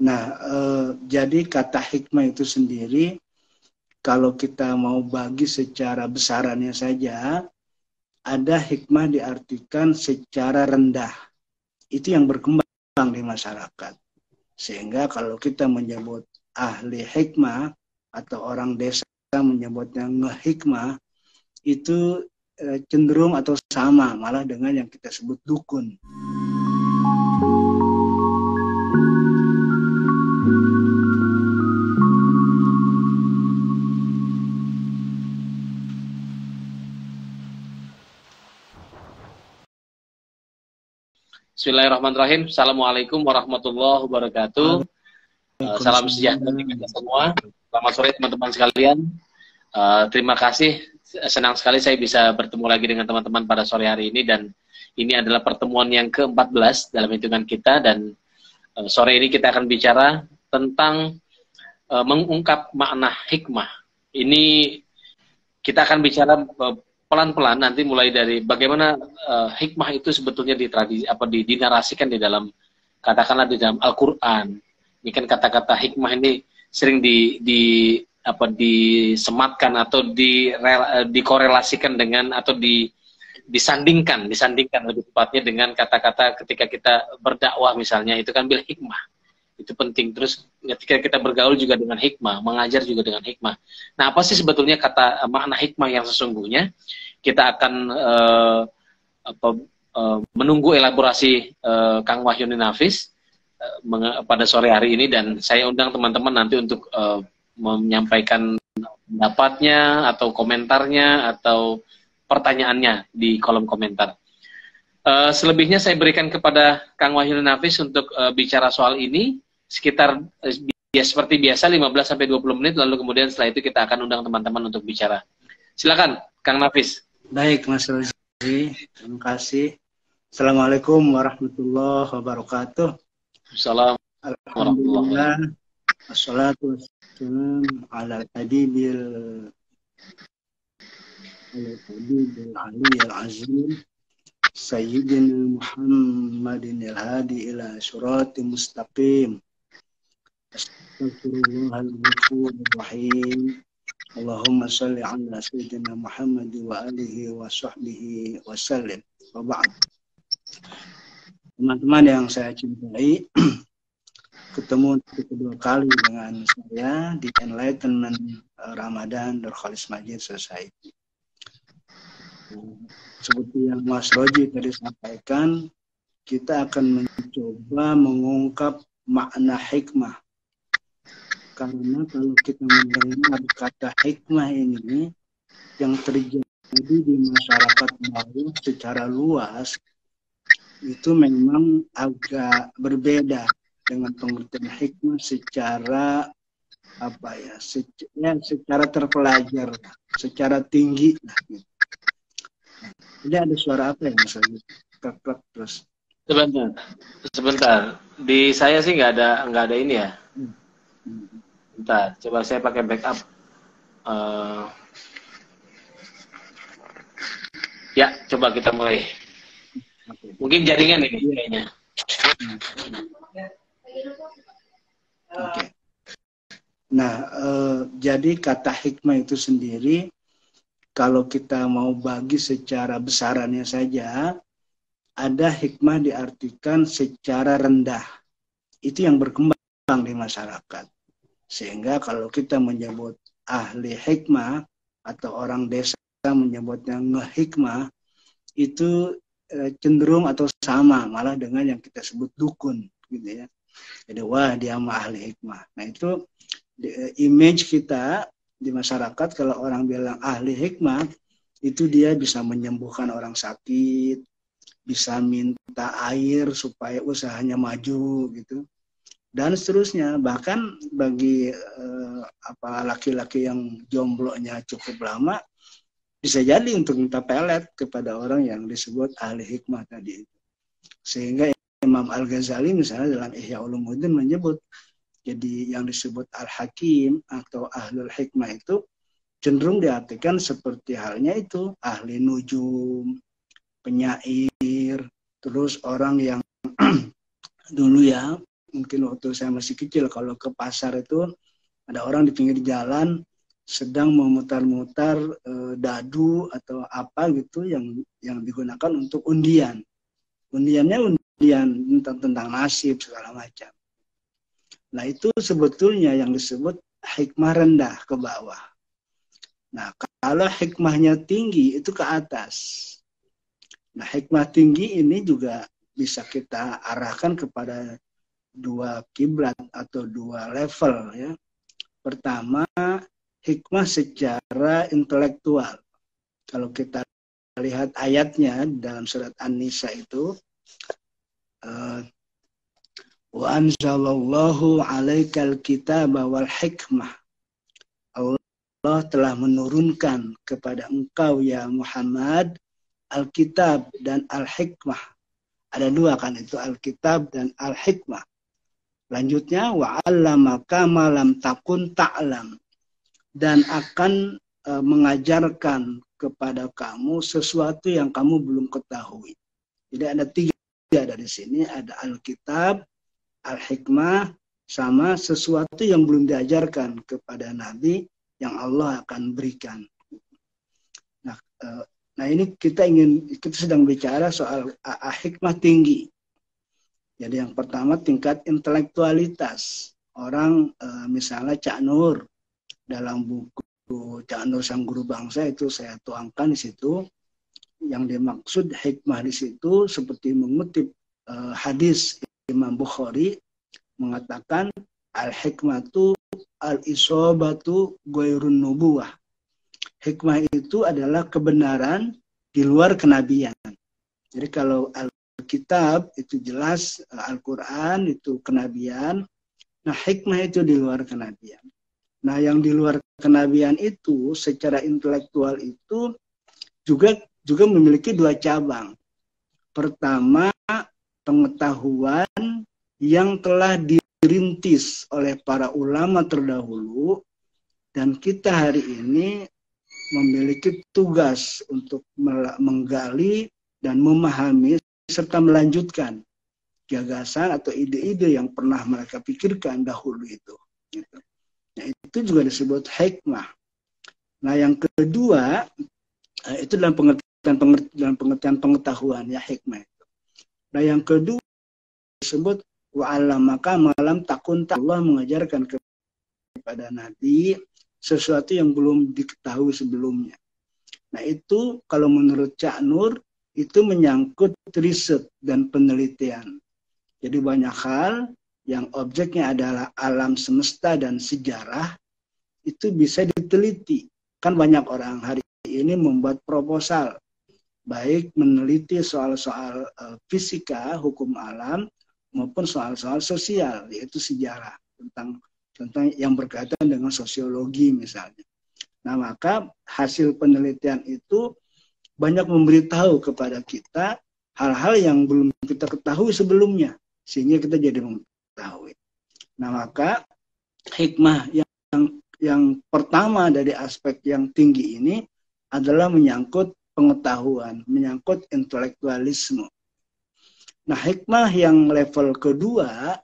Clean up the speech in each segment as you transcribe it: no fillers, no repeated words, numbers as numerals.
Nah, jadi kata hikmah itu sendiri, kalau kita mau bagi secara besarannya saja, ada hikmah diartikan secara rendah. Itu yang berkembang di masyarakat. Sehingga kalau kita menyebut ahli hikmah atau orang desa menyebutnya ngehikmah, itu cenderung atau sama malah dengan yang kita sebut dukun. Bismillahirrahmanirrahim. Assalamualaikum warahmatullahi wabarakatuh. Salam sejahtera kita semua. Selamat sore teman-teman sekalian. Terima kasih. Senang sekali saya bisa bertemu lagi dengan teman-teman pada sore hari ini, dan ini adalah pertemuan yang ke-14 dalam hitungan kita, dan sore ini kita akan bicara tentang mengungkap makna hikmah. Ini kita akan bicara pelan-pelan nanti, mulai dari bagaimana hikmah itu sebetulnya dinarasikan di dalam, katakanlah di dalam Al-Quran. Ini kan kata-kata hikmah ini sering disematkan atau dikorelasikan dengan, atau disandingkan lebih tepatnya dengan kata-kata ketika kita berdakwah misalnya, itu kan bil hikmah. Itu penting. Terus ketika kita bergaul juga dengan hikmah, mengajar juga dengan hikmah. Nah, apa sih sebetulnya kata makna hikmah yang sesungguhnya? Kita akan menunggu elaborasi Kang Wahyuni Nafis pada sore hari ini, dan saya undang teman-teman nanti untuk menyampaikan pendapatnya atau komentarnya atau pertanyaannya di kolom komentar. Selebihnya saya berikan kepada Kang Wahyuni Nafis untuk bicara soal ini sekitar seperti biasa 15-20 menit, lalu kemudian setelah itu kita akan undang teman-teman untuk bicara. Silakan Kang Nafis. Baik, Mas Rozi, terima kasih. Assalamualaikum warahmatullahi wabarakatuh. Assalamualaikum Alhamdulillah, wassalatu wassalamu ala hadibil aliyil azim Sayyidina Muhammadin al-hadi ila surati mustaqim. Astagfirullahaladzim. Allahumma salli ala Sayyidina Muhammad wa alihi wa sahbihi wa sallim. Wa ba'd. Teman-teman yang saya cintai, ketemu untuk kedua kali dengan saya di Enlightenment Ramadan Darkhalis Majid Society. Seperti yang Mas Roji tadi sampaikan, kita akan mencoba mengungkap makna hikmah. Karena kalau kita mendengar kata hikmah ini, yang terjadi di masyarakat bawah secara luas, itu memang agak berbeda dengan pengertian hikmah secara secara terpelajar, secara tinggi. Jadi ada suara apa ya misalnya? Klak-klak terus. Sebentar. Di saya sih nggak ada ini ya. Bentar, coba saya pakai backup. Ya, coba kita mulai. Mungkin jaringan ini kayaknya. Oke. Nah, jadi kata hikmah itu sendiri, kalau kita mau bagi secara besarannya saja, ada hikmah diartikan secara rendah. Itu yang berkembang di masyarakat. Sehingga kalau kita menyebut ahli hikmah atau orang desa menyebutnya ngehikmah, itu cenderung atau sama malah dengan yang kita sebut dukun, gitu ya. Jadi wah dia mah ahli hikmah. Nah itu image kita di masyarakat, kalau orang bilang ahli hikmah, itu dia bisa menyembuhkan orang sakit, bisa minta air supaya usahanya maju gitu, dan seterusnya. Bahkan bagi laki-laki yang jomblonya cukup lama, bisa jadi untuk minta pelet kepada orang yang disebut ahli hikmah tadi itu. Sehingga Imam Al-Ghazali misalnya dalam Ihya Ulumuddin menyebut, jadi yang disebut Al-Hakim atau Ahlul Hikmah itu cenderung diartikan seperti halnya itu ahli nujum, penyair, terus orang yang dulu ya mungkin waktu saya masih kecil, kalau ke pasar itu ada orang di pinggir jalan sedang memutar-mutar dadu atau apa gitu yang digunakan untuk undian. Undiannya undian tentang nasib segala macam. Nah, itu sebetulnya yang disebut hikmah rendah ke bawah. Nah, kalau hikmahnya tinggi itu ke atas. Nah, hikmah tinggi ini juga bisa kita arahkan kepada dua kiblat atau dua level ya. Pertama, hikmah secara intelektual. Kalau kita lihat ayatnya dalam surat An-Nisa itu, wa anzalallahu 'alaikal kitaba wal hikmah. Allah telah menurunkan kepada engkau ya Muhammad Alkitab dan Al-Hikmah. Ada dua kan itu, Alkitab dan Al-Hikmah. Lanjutnya, wa'allamaka ma lam takun ta'lam. Dan akan mengajarkan kepada kamu sesuatu yang kamu belum ketahui. Jadi ada tiga dari sini, ada Alkitab, Al-Hikmah, sama sesuatu yang belum diajarkan kepada Nabi yang Allah akan berikan. Nah ini kita sedang bicara soal hikmah tinggi. Jadi yang pertama tingkat intelektualitas. Orang misalnya Cak Nur, dalam buku Cak Nur Sang Guru Bangsa itu saya tuangkan di situ. Yang dimaksud hikmah di situ seperti mengutip hadis Imam Bukhari mengatakan al-hikmatu al-isobatu ghairun nubuwah. Hikmah itu adalah kebenaran di luar kenabian. Jadi kalau Alkitab itu jelas, Al-Quran itu kenabian, nah hikmah itu di luar kenabian. Nah yang di luar kenabian itu secara intelektual itu juga memiliki dua cabang. Pertama, pengetahuan yang telah dirintis oleh para ulama terdahulu, dan kita hari ini memiliki tugas untuk menggali dan memahami serta melanjutkan gagasan atau ide-ide yang pernah mereka pikirkan dahulu itu. Nah, itu juga disebut hikmah. Nah, yang kedua itu dalam pengertian pengetahuan ya hikmah itu. Nah, yang kedua disebut wa'allamaka malam takun, Allah mengajarkan kepada Nabi sesuatu yang belum diketahui sebelumnya. Nah itu kalau menurut Cak Nur itu menyangkut riset dan penelitian. Jadi banyak hal yang objeknya adalah alam semesta dan sejarah itu bisa diteliti. Kan banyak orang hari ini membuat proposal, baik meneliti soal-soal fisika, hukum alam, maupun soal-soal sosial, yaitu sejarah tentang yang berkaitan dengan sosiologi misalnya. Nah, maka hasil penelitian itu banyak memberitahu kepada kita hal-hal yang belum kita ketahui sebelumnya, sehingga kita jadi mengetahui. Nah, maka hikmah yang pertama dari aspek yang tinggi ini adalah menyangkut pengetahuan, menyangkut intelektualisme. Nah, hikmah yang level kedua,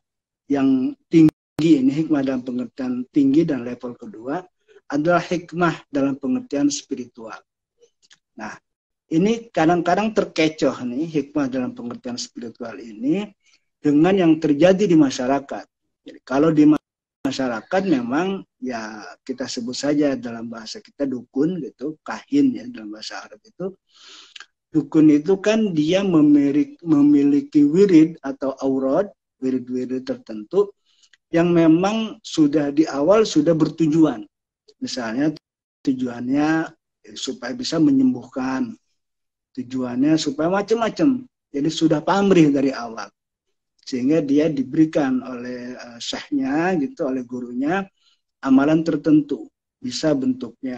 yang tinggi ini, hikmah dalam pengertian tinggi dan level kedua adalah hikmah dalam pengertian spiritual. Nah, ini kadang-kadang terkecoh nih hikmah dalam pengertian spiritual ini dengan yang terjadi di masyarakat. Jadi kalau di masyarakat memang ya kita sebut saja dalam bahasa kita dukun gitu, kahin ya dalam bahasa Arab itu. Dukun itu kan dia memiliki wirid atau aurad, wirid-wirid tertentu yang memang sudah di awal sudah bertujuan. Misalnya tujuannya supaya bisa menyembuhkan, tujuannya supaya macam-macam. Jadi sudah pamrih dari awal. Sehingga dia diberikan oleh syekhnya gitu, oleh gurunya amalan tertentu. Bisa bentuknya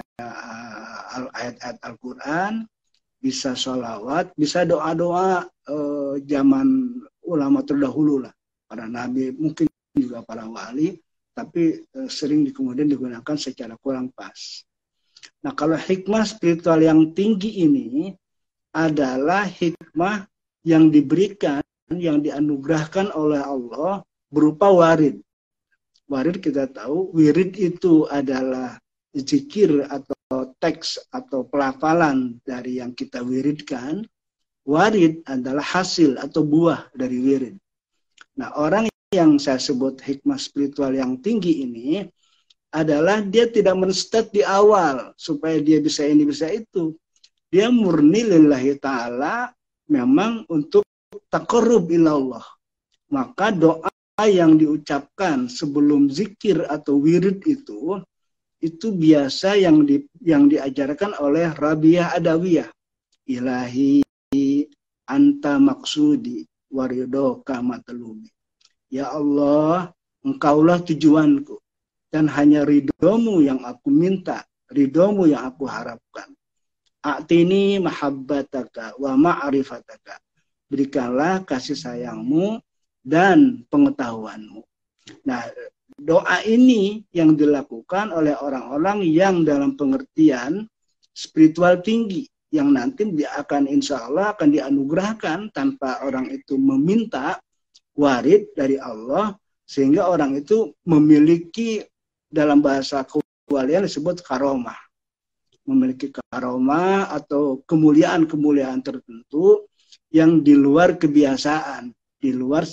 ayat-ayat Al-Quran, bisa sholawat, bisa doa-doa zaman ulama terdahulu lah. Para nabi, mungkin juga para wali, tapi sering kemudian digunakan secara kurang pas. Nah, kalau hikmah spiritual yang tinggi ini adalah hikmah yang diberikan, yang dianugerahkan oleh Allah berupa warid. Warid kita tahu, wirid itu adalah zikir atau teks atau pelafalan dari yang kita wiridkan. Warid adalah hasil atau buah dari wirid. Nah, orang yang saya sebut hikmah spiritual yang tinggi ini adalah dia tidak men-start di awal supaya dia bisa ini bisa itu. Dia murni lillahi ta'ala memang untuk taqarrub ilallah. Maka doa yang diucapkan sebelum zikir atau wirid itu biasa yang diajarkan oleh Rabiah Adawiyah. Ilahi anta maksudi waridoka matlubi. Ya Allah, engkaulah tujuanku dan hanya ridhomu yang aku minta, ridhomu yang aku harapkan. A'tini mahabbataka wa ma'rifataka. Berikanlah kasih sayangmu dan pengetahuanmu. Nah, doa ini yang dilakukan oleh orang-orang yang dalam pengertian spiritual tinggi, yang nanti dia akan insya Allah akan dianugerahkan tanpa orang itu meminta warid dari Allah, sehingga orang itu memiliki dalam bahasa kewalian disebut karomah. Memiliki karomah atau kemuliaan-kemuliaan tertentu yang di luar kebiasaan, di luar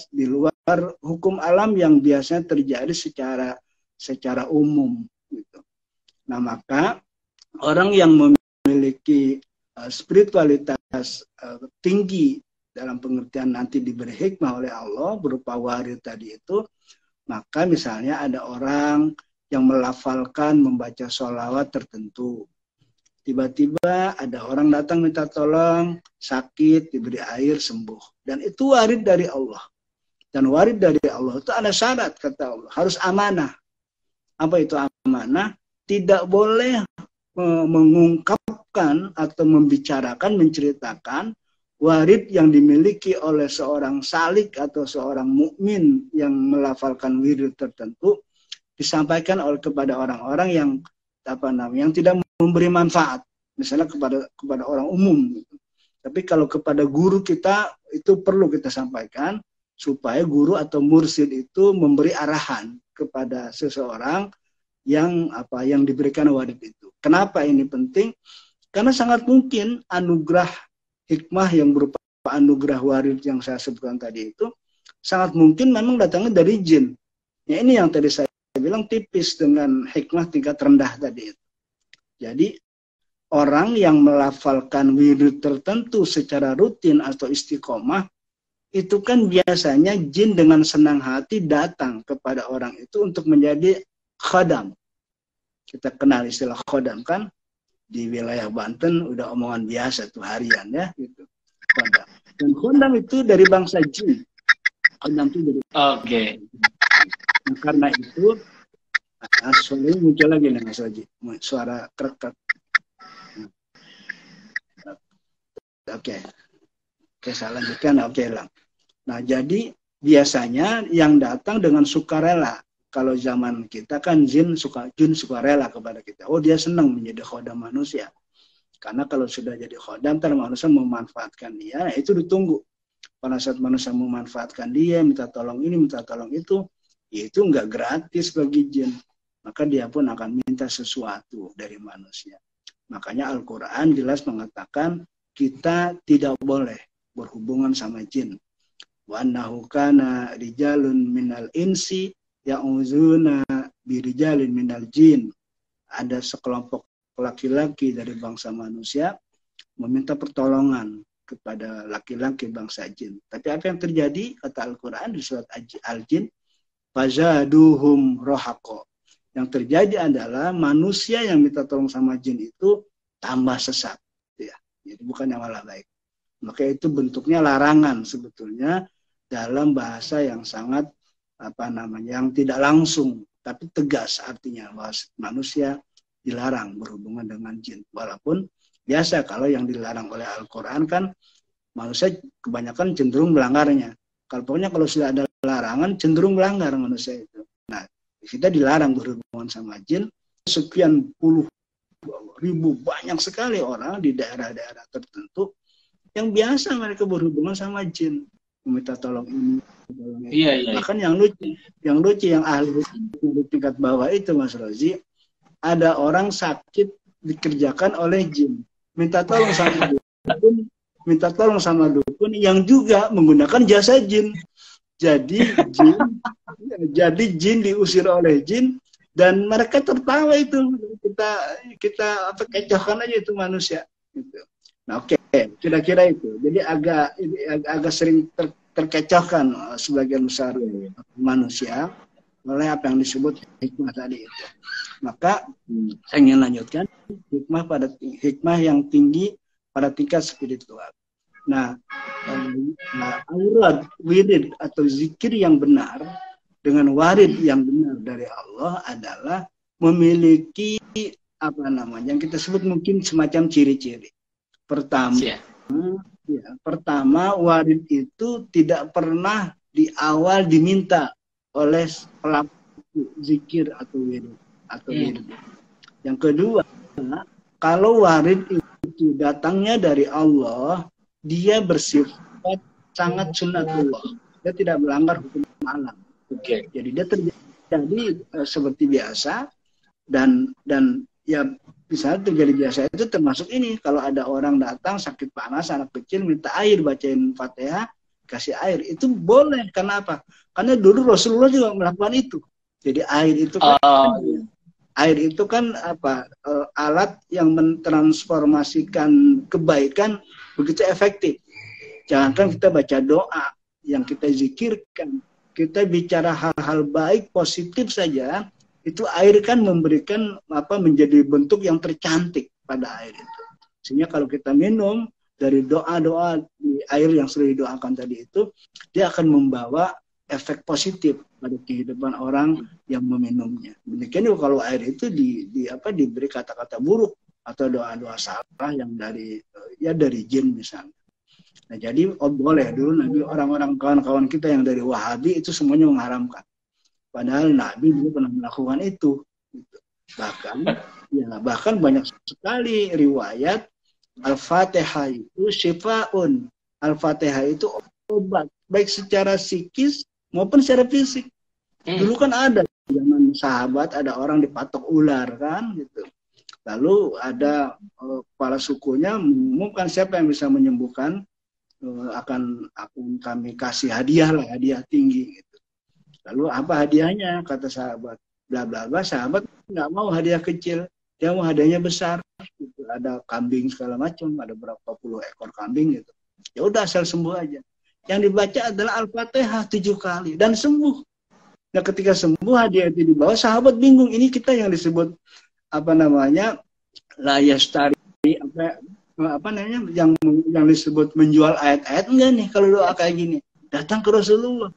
hukum alam yang biasanya terjadi secara umum gitu. Nah, maka orang yang memiliki spiritualitas tinggi dalam pengertian nanti diberi hikmah oleh Allah berupa warid tadi itu, maka misalnya ada orang yang melafalkan membaca sholawat tertentu. Tiba-tiba ada orang datang minta tolong, sakit, diberi air, sembuh. Dan itu warid dari Allah. Dan warid dari Allah itu ada syarat, kata Allah. Harus amanah. Apa itu amanah? Tidak boleh mengungkapkan atau membicarakan, menceritakan warid yang dimiliki oleh seorang salik atau seorang mukmin yang melafalkan wirid tertentu, disampaikan kepada orang-orang yang tidak memberi manfaat, misalnya kepada orang umum. Tapi kalau kepada guru kita itu perlu kita sampaikan supaya guru atau mursyid itu memberi arahan kepada seseorang yang diberikan warid itu. Kenapa ini penting? Karena sangat mungkin anugerah hikmah yang berupa anugerah warid yang saya sebutkan tadi itu sangat mungkin memang datangnya dari jin. Ya, ini yang tadi saya bilang tipis dengan hikmah tingkat rendah tadi itu. Jadi orang yang melafalkan wirid tertentu secara rutin atau istiqomah itu kan biasanya jin dengan senang hati datang kepada orang itu untuk menjadi khodam. Kita kenal istilah khodam kan, di wilayah Banten udah omongan biasa tuh harian ya gitu. Khodam. Dan khodam itu dari bangsa jin. Khodam itu dari Nah, karena itu suara muncul lagi nih Mas Waji. Suara krek-krek. Oke, saya lanjutkan. Oke, lang. Nah, jadi biasanya yang datang dengan sukarela. Kalau zaman kita kan jin sukarela kepada kita. Oh, dia senang menjadi khodam manusia. Karena kalau sudah jadi khodam, manusia memanfaatkan dia. Nah, itu ditunggu. Pada saat manusia memanfaatkan dia, minta tolong ini, minta tolong itu, itu nggak gratis bagi jin. Maka dia pun akan minta sesuatu dari manusia. Makanya Al-Quran jelas mengatakan kita tidak boleh berhubungan sama jin. Wa annahu kana rijalun minal insi ya'uzuna birijalin minal jin. Ada sekelompok laki-laki dari bangsa manusia meminta pertolongan kepada laki-laki bangsa jin. Tapi apa yang terjadi? Kata Al-Quran di surat Al-Jin, fazaduhum rohaqo. Yang terjadi adalah manusia yang minta tolong sama jin itu tambah sesat. Ya. Jadi bukannya malah baik. Maka itu bentuknya larangan sebetulnya dalam bahasa yang sangat yang tidak langsung tapi tegas, artinya bahwa manusia dilarang berhubungan dengan jin. Walaupun biasa kalau yang dilarang oleh Al-Quran kan manusia kebanyakan cenderung melanggarnya. Pokoknya kalau sudah ada larangan cenderung melanggar manusia itu. Nah, kita dilarang berhubungan sama jin. Sekian puluh ribu banyak sekali orang di daerah-daerah tertentu yang biasa mereka berhubungan sama jin. meminta tolong ini, tolong itu. Iya, iya. Bahkan yang lucu yang ahli di tingkat bawah itu Mas Rozi, ada orang sakit dikerjakan oleh jin, minta tolong sama dukun yang juga menggunakan jasa jin. Jadi jin diusir oleh jin dan mereka tertawa itu. Kita kecohkan aja itu manusia gitu. Nah, oke, kira-kira itu. Jadi agak sering terkecohkan sebagian besar manusia oleh apa yang disebut hikmah tadi itu. Maka saya ingin lanjutkan hikmah yang tinggi pada tingkat spiritual. Nah, aurat, wirid atau zikir yang benar dengan warid yang benar dari Allah adalah memiliki apa namanya yang kita sebut mungkin semacam ciri-ciri. Pertama, warid itu tidak pernah di awal diminta oleh pelaku zikir atau wirid. Yang kedua, kalau warid itu datangnya dari Allah, dia bersifat sangat sunnatullah. Dia tidak melanggar hukum alam. Jadi dia terjadi seperti biasa dan ya bisa terjadi biasa itu termasuk ini. Kalau ada orang datang sakit panas, anak kecil minta air, bacain Fatihah, kasih air, itu boleh. Karena apa? Karena dulu Rasulullah juga melakukan itu. Jadi air itu kan alat yang mentransformasikan kebaikan begitu efektif. Jangankan kita baca doa, yang kita zikirkan, kita bicara hal-hal baik, positif saja, itu air kan memberikan menjadi bentuk yang tercantik pada air itu. Sehingga kalau kita minum dari doa-doa di air yang sudah didoakan tadi itu, dia akan membawa efek positif pada kehidupan orang yang meminumnya. Demikian juga kalau air itu diberi kata-kata buruk atau doa-doa salah yang dari jin misalnya. Nah, jadi boleh dulu Nabi, orang-orang kawan-kawan kita yang dari Wahabi itu semuanya mengharamkan. Padahal Nabi dulu pernah melakukan itu. Bahkan banyak sekali riwayat Al-Fatihah itu syifaun. Al-Fatihah itu obat baik secara psikis maupun secara fisik. Dulu kan ada zaman sahabat, ada orang dipatok ular kan gitu. Lalu ada kepala sukunya mengumumkan siapa yang bisa menyembuhkan, akan kami kasih hadiah lah, hadiah tinggi gitu. Lalu apa hadiahnya? Kata sahabat, bla bla bla. Sahabat nggak mau hadiah kecil, dia mau hadiahnya besar. Gitu. Ada kambing segala macam, ada berapa puluh ekor kambing gitu. Ya udah asal sembuh aja. Yang dibaca adalah Al-Fatihah 7 kali dan sembuh. Nah, ketika sembuh hadiah itu dibawa, sahabat bingung, ini kita yang disebut la yastari yang disebut menjual ayat-ayat enggak nih kalau doa kayak gini. Datang ke Rasulullah.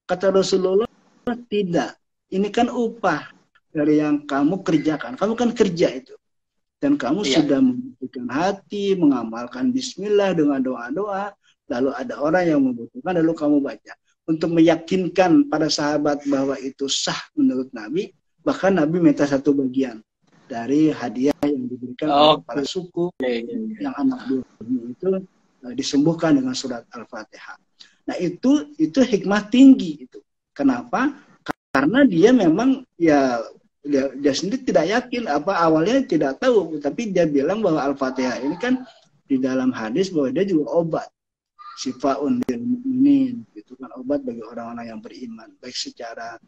Kata Rasulullah, tidak. Ini kan upah dari yang kamu kerjakan. Kamu kan kerja itu. Dan kamu sudah membutuhkan hati, mengamalkan bismillah dengan doa-doa. Lalu ada orang yang membutuhkan, lalu kamu baca. Untuk meyakinkan para sahabat bahwa itu sah menurut Nabi, bahkan Nabi minta 1 bagian dari hadiah yang diberikan oleh kepala suku yang anak buahnya itu disembuhkan dengan surat Al-Fatihah. Nah itu hikmah tinggi itu. Kenapa? Karena dia memang dia sendiri tidak yakin, awalnya tidak tahu, tapi dia bilang bahwa Al-Fatihah ini kan di dalam hadis bahwa dia juga obat. Sifaun lil mu'minin, itu kan obat bagi orang-orang yang beriman, baik secara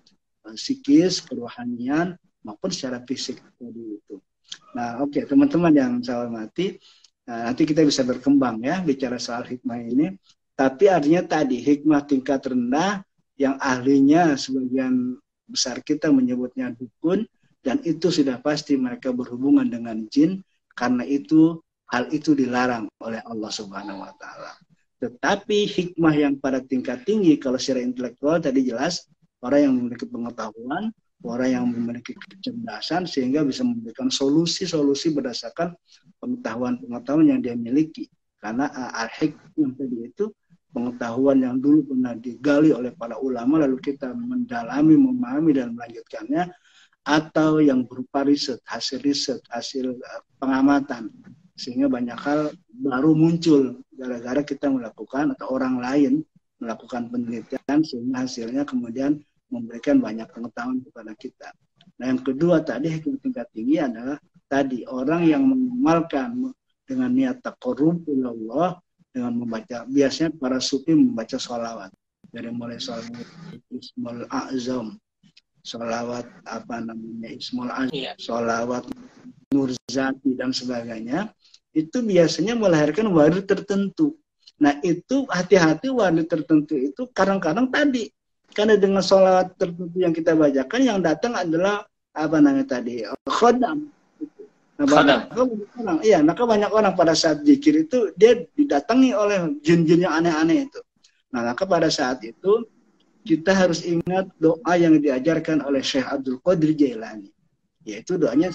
psikis, kerohanian maupun secara fisik tadi itu. Nah, oke, teman-teman yang saya hormati, nanti kita bisa berkembang ya bicara soal hikmah ini. Tapi artinya tadi hikmah tingkat rendah yang ahlinya sebagian besar kita menyebutnya dukun, dan itu sudah pasti mereka berhubungan dengan jin, karena itu hal itu dilarang oleh Allah Subhanahu wa taala. Tetapi hikmah yang pada tingkat tinggi, kalau secara intelektual tadi jelas, orang yang memiliki pengetahuan, orang yang memiliki kecerdasan, sehingga bisa memberikan solusi-solusi berdasarkan pengetahuan-pengetahuan yang dia miliki. Karena al-hikmah tadi itu pengetahuan yang dulu pernah digali oleh para ulama, lalu kita mendalami, memahami, dan melanjutkannya, atau yang berupa riset, hasil pengamatan. Sehingga banyak hal baru muncul gara-gara kita melakukan, atau orang lain melakukan penelitian sehingga hasilnya kemudian memberikan banyak pengetahuan kepada kita. Nah, yang kedua tadi hikmah tingkat tinggi adalah tadi orang yang mengamalkan dengan niat taqarrub ilallah dengan membaca, biasanya para sufi membaca sholawat dari mulai sholawat Ismul Azam, sholawat apa namanya Ismul Azam, sholawat Nurzati dan sebagainya, itu biasanya melahirkan warid tertentu. Nah itu hati-hati warid tertentu itu kadang-kadang tadi karena dengan sholawat tertentu yang kita bacakan yang datang adalah apa namanya tadi khodam. Nah, maka banyak orang pada saat zikir itu dia didatangi oleh jin-jin yang aneh-aneh itu. Nah maka pada saat itu kita harus ingat doa yang diajarkan oleh Syekh Abdul Qadir Jailani, yaitu doanya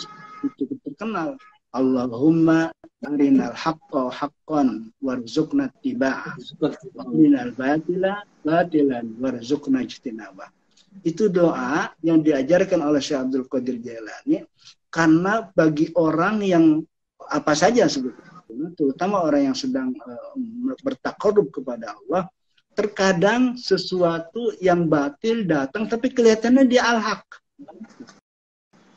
cukup terkenal. Allahumma arinal haqqa haqqan warzuqna tiba'ah wa arinal batila batilan warzuqna ijtinabah. Itu doa yang diajarkan oleh Syekh Abdul Qadir Jailani karena bagi orang yang apa saja sebetulnya, terutama orang yang sedang bertakarrub kepada Allah, terkadang sesuatu yang batil datang tapi kelihatannya dia al-haq.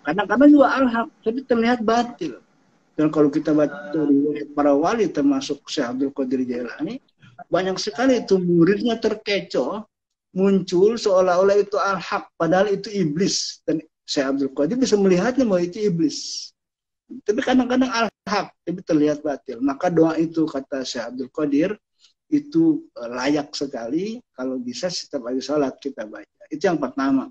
Kadang-kadang juga al-haq tapi terlihat batil. Dan kalau kita baca riwayat para wali termasuk Syekh Abdul Qadir Jailani, banyak sekali itu muridnya terkecoh, muncul seolah-olah itu al-haq padahal itu iblis, dan Syekh Abdul Qadir bisa melihatnya bahwa itu iblis. Tapi kadang-kadang al-haq tapi terlihat batil. Maka doa itu kata Syekh Abdul Qadir itu layak sekali kalau bisa setiap habis sholat kita baca. Itu yang pertama.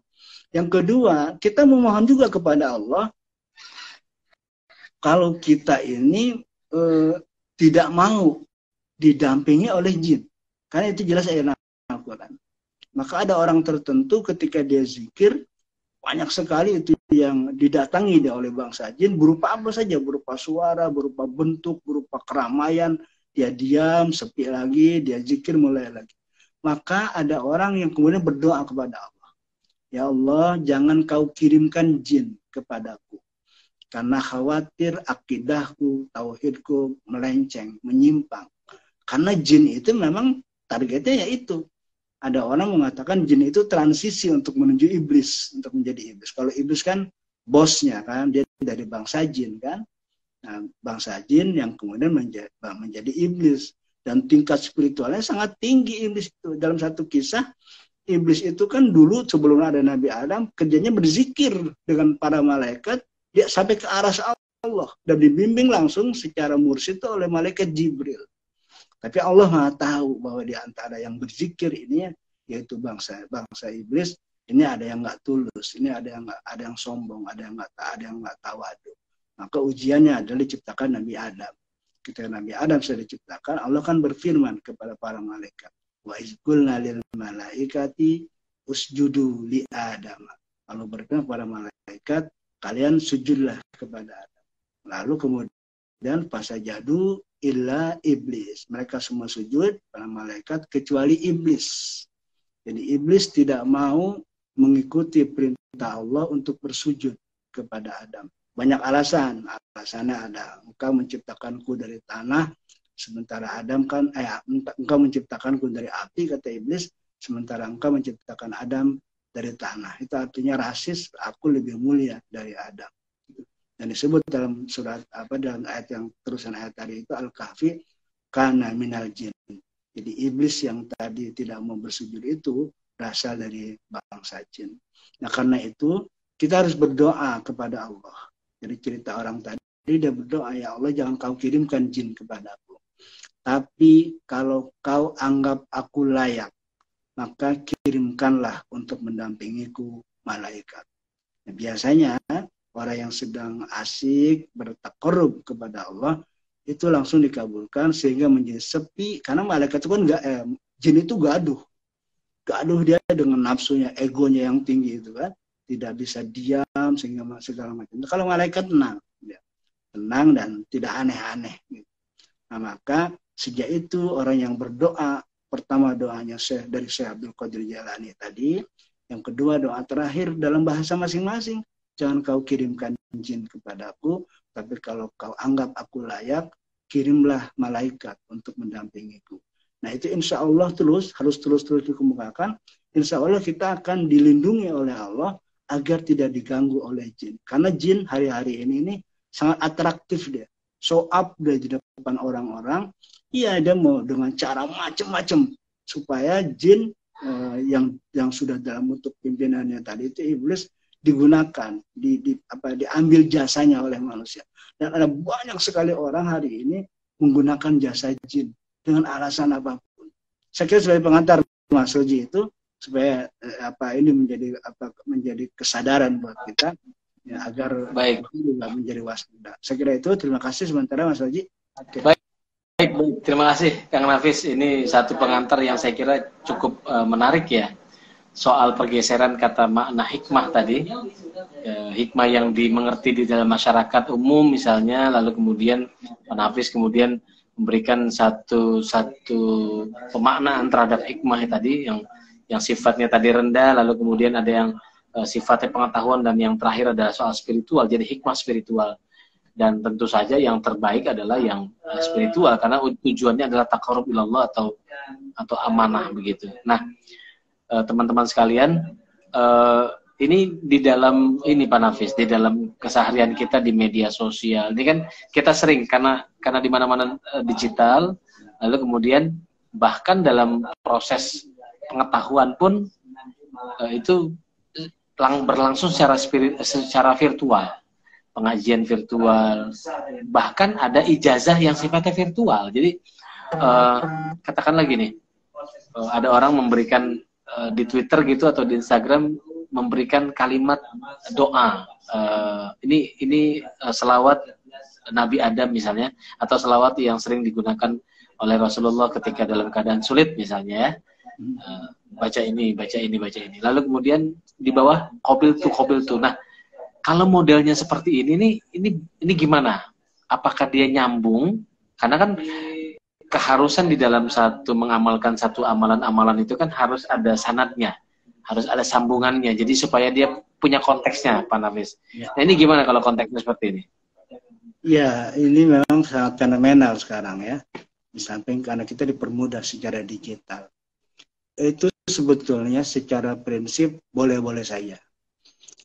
Yang kedua, kita memohon juga kepada Allah kalau kita ini tidak mau didampingi oleh jin. Karena itu jelas ayat Al-Quran. Maka ada orang tertentu ketika dia zikir, banyak sekali itu yang didatangi oleh bangsa jin berupa apa saja, berupa suara, berupa bentuk, berupa keramaian. Dia diam, sepi lagi, dia zikir mulai lagi. Maka ada orang yang kemudian berdoa kepada Allah. Ya Allah, jangan kau kirimkan jin kepadaku. Karena khawatir akidahku, tauhidku melenceng, menyimpang. Karena jin itu memang targetnya yaitu. Ada orang mengatakan jin itu transisi untuk menuju iblis, untuk menjadi iblis. Kalau iblis kan bosnya kan, dia dari bangsa jin kan. Nah, bangsa jin yang kemudian menjadi iblis. Dan tingkat spiritualnya sangat tinggi iblis itu. Dalam satu kisah, iblis itu kan dulu sebelum ada Nabi Adam, kerjanya berzikir dengan para malaikat, dia sampai ke aras Allah. Dan dibimbing langsung secara mursyid oleh malaikat Jibril. Tapi Allah Maha tahu bahwa di antara yang berzikir ini, yaitu bangsa iblis, ini ada yang nggak tulus, ini ada yang sombong, ada yang nggak tawadu. Maka ujiannya adalah diciptakan Nabi Adam. Ketika Nabi Adam sudah diciptakan, Allah kan berfirman kepada para malaikat, wa izqulna lil malaikati usjudu li Adam. Allah berfirman kepada malaikat, kalian sujudlah kepada Adam. Lalu kemudian fasajadu illa iblis. Mereka semua sujud, para malaikat, kecuali iblis. Jadi iblis tidak mau mengikuti perintah Allah untuk bersujud kepada Adam. Banyak alasan. Alasannya ada, engkau menciptakanku dari tanah, sementara Adam kan, engkau menciptakanku dari api, kata iblis, sementara engkau menciptakan Adam dari tanah. Itu artinya rasis, aku lebih mulia dari Adam. Dan disebut dalam surat dalam ayat yang terusan ayat tadi itu Al-Kahfi, kana minal jin. Jadi iblis yang tadi tidak mau bersujud itu berasal dari bangsa jin. Nah karena itu kita harus berdoa kepada Allah. Jadi cerita orang tadi dia berdoa, ya Allah jangan kau kirimkan jin kepadaku. Tapi kalau kau anggap aku layak, maka kirimkanlah untuk mendampingiku malaikat. Nah, biasanya orang yang sedang asik bertakarrub kepada Allah itu langsung dikabulkan sehingga menjadi sepi, karena malaikat itu kan jin itu gaduh dia dengan nafsunya, egonya yang tinggi itu kan, tidak bisa diam sehingga segala macam. Kalau malaikat tenang dan tidak aneh-aneh. Nah maka sejak itu orang yang berdoa, pertama doanya dari Syekh Abdul Qadir Jailani tadi, yang kedua doa terakhir dalam bahasa masing-masing. Jangan kau kirimkan jin kepadaku, tapi kalau kau anggap aku layak, kirimlah malaikat untuk mendampingiku. Nah itu insya Allah harus terus dikemukakan. Insya Allah kita akan dilindungi oleh Allah agar tidak diganggu oleh jin. Karena jin hari-hari ini sangat atraktif dia. Show up dia di depan orang-orang. Iya, dia mau dengan cara macam-macam supaya jin yang sudah dalam bentuk pimpinannya tadi itu iblis digunakan, diambil jasanya oleh manusia. Dan ada banyak sekali orang hari ini menggunakan jasa jin dengan alasan apapun. Saya kira sebagai pengantar Mas Roji itu supaya ini menjadi kesadaran buat kita ya, agar juga menjadi waspada. Saya kira itu. Terima kasih sementara Mas Roji. Okay. Baik, terima kasih Kang Nafis. Ini satu pengantar yang saya kira cukup menarik ya. Soal pergeseran kata makna hikmah tadi, hikmah yang dimengerti di dalam masyarakat umum misalnya, lalu kemudian Pak Nafis kemudian memberikan satu pemaknaan terhadap hikmah tadi yang sifatnya tadi rendah, lalu kemudian ada yang sifatnya pengetahuan, dan yang terakhir adalah soal spiritual, jadi hikmah spiritual. Dan tentu saja yang terbaik adalah yang spiritual, karena tujuannya adalah taqarrub ilallah atau amanah begitu. Nah, teman-teman sekalian, ini di dalam Pak Nafis, di dalam keseharian kita di media sosial ini kan kita sering karena di mana-mana digital, lalu kemudian bahkan dalam proses pengetahuan pun itu berlangsung secara virtual, pengajian virtual, bahkan ada ijazah yang sifatnya virtual. Jadi katakanlah gini, ada orang memberikan di Twitter gitu atau di Instagram memberikan kalimat doa, ini selawat Nabi Adam misalnya, atau selawat yang sering digunakan oleh Rasulullah ketika dalam keadaan sulit misalnya ya, baca ini, lalu kemudian di bawah qabil tu. Nah, kalau modelnya seperti ini gimana? Apakah dia nyambung? Karena kan keharusan di dalam mengamalkan satu amalan itu kan harus ada sanadnya, harus ada sambungannya. Jadi supaya dia punya konteksnya, Pak Nafis. Ya. Nah ini gimana kalau konteksnya seperti ini? Ya, ini memang sangat fenomenal sekarang ya. Di samping karena kita dipermudah secara digital. Itu sebetulnya secara prinsip boleh-boleh saja.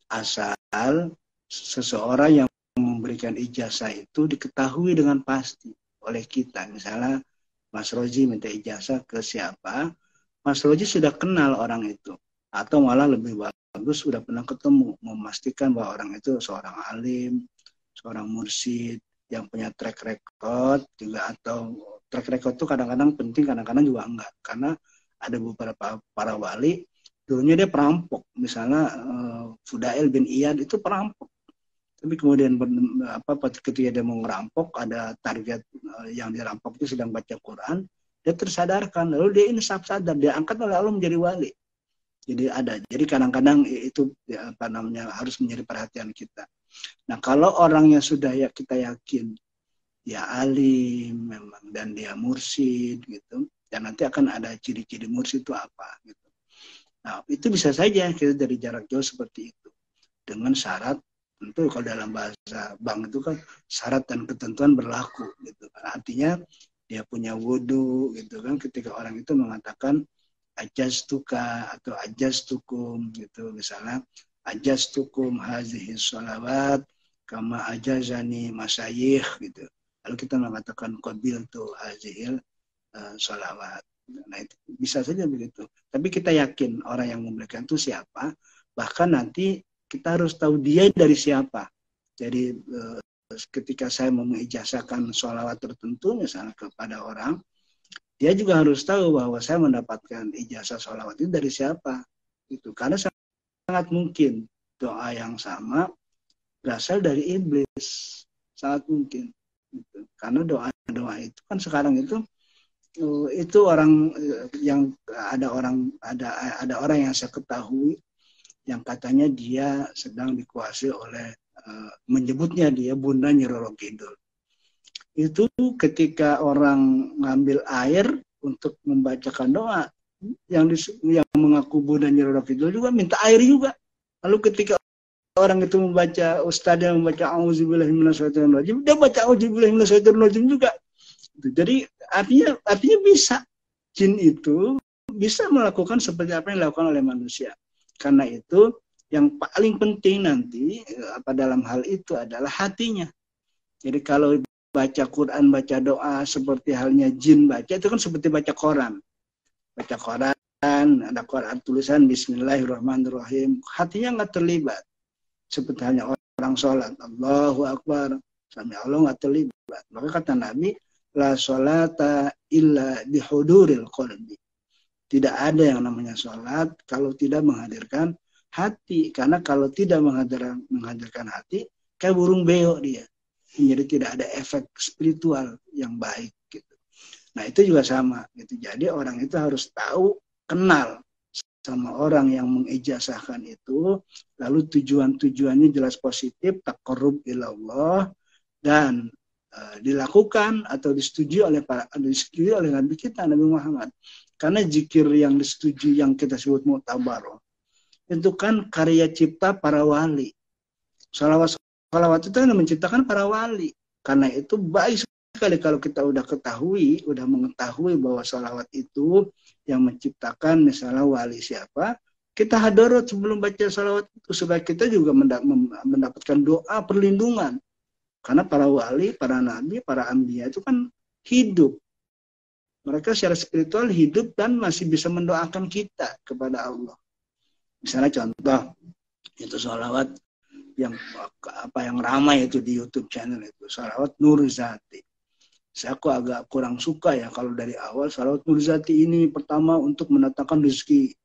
Asal seseorang yang memberikan ijazah itu diketahui dengan pasti oleh kita. Misalnya Mas Roji minta ijazah ke siapa, Mas Roji sudah kenal orang itu, atau malah lebih bagus sudah pernah ketemu, memastikan bahwa orang itu seorang alim, seorang mursyid yang punya track record juga, atau track record itu kadang-kadang penting, kadang-kadang juga enggak, karena ada beberapa para wali dulunya dia perampok, misalnya Fudail bin Iyad itu perampok. Tapi kemudian ketika dia mau ngerampok, ada target yang dirampok itu sedang baca Quran, dia tersadarkan, lalu dia insaf sadar, dia angkat oleh Allah menjadi wali. Jadi kadang-kadang itu harus menjadi perhatian kita. Nah kalau orangnya sudah ya kita yakin dia alim memang dan dia mursyid gitu, dan nanti akan ada ciri-ciri mursyid itu apa gitu. Nah itu bisa saja kita dari jarak jauh seperti itu, dengan syarat. Tentu kalau dalam bahasa bank itu kan syarat dan ketentuan berlaku gitu. Artinya dia punya wudu gitu kan, ketika orang itu mengatakan ajaztuka atau ajaztukum gitu, misalnya ajaztukum hazihi sholawat kama ajazani masyayikh gitu. Lalu kita mengatakan qabiltu hazihil sholawat. Nah itu bisa saja begitu. Tapi kita yakin orang yang memberikan itu siapa, bahkan nanti kita harus tahu dia dari siapa. Jadi ketika saya mau mengijazahkan sholawat tertentu misalnya kepada orang, dia juga harus tahu bahwa saya mendapatkan ijazah sholawat itu dari siapa. Itu karena sangat mungkin doa yang sama berasal dari iblis, sangat mungkin. Gitu. Karena doa-doa itu kan sekarang itu orang yang ada orang yang saya ketahui yang katanya dia sedang dikuasai oleh menyebutnya dia Bunda Nyi Roro Kidul. Itu ketika orang ngambil air untuk membacakan doa, yang mengaku Bunda Nyi Roro Kidul juga minta air juga. Lalu ketika orang itu membaca, ustadz yang membaca auzubillahi minasyaitonirrajim, dia baca auzubillahi minasyaitonirrajim juga. Jadi artinya bisa. jin itu bisa melakukan seperti apa yang dilakukan oleh manusia. Karena itu yang paling penting nanti apa dalam hal itu adalah hatinya. Jadi kalau baca Quran, baca doa seperti halnya jin baca, itu kan seperti baca Quran. Baca Quran, ada Quran tulisan Bismillahirrahmanirrahim, hatinya nggak terlibat. Seperti halnya orang sholat, Allahu Akbar, sampai Allah nggak terlibat. Maka kata Nabi, la sholata illa bihuduril qalbi. Tidak ada yang namanya sholat kalau tidak menghadirkan hati. Karena kalau tidak menghadirkan hati, kayak burung beo dia. Jadi tidak ada efek spiritual yang baik. Gitu. Nah itu juga sama. Gitu. Jadi orang itu harus tahu, kenal sama orang yang mengijazahkan itu. Lalu tujuannya jelas positif, taqarrub ilallah, dan dilakukan atau disetujui oleh Nabi kita, Nabi Muhammad. Karena zikir yang disetujui yang kita sebut mu'tabaroh itu kan karya cipta para wali. Salawat itu kan menciptakan para wali. Karena itu baik sekali kalau kita udah mengetahui bahwa salawat itu yang menciptakan misalnya wali siapa, kita hadarot sebelum baca salawat itu supaya kita juga mendapatkan doa perlindungan. Karena para wali, para nabi, para anbiya itu kan hidup. Mereka secara spiritual hidup dan masih bisa mendoakan kita kepada Allah. Misalnya contoh, itu sholawat yang ramai itu di YouTube channel itu, sholawat Nur Zati. Saya kok agak kurang suka ya kalau dari awal sholawat Nur Zati ini pertama untuk mendatangkan rezeki,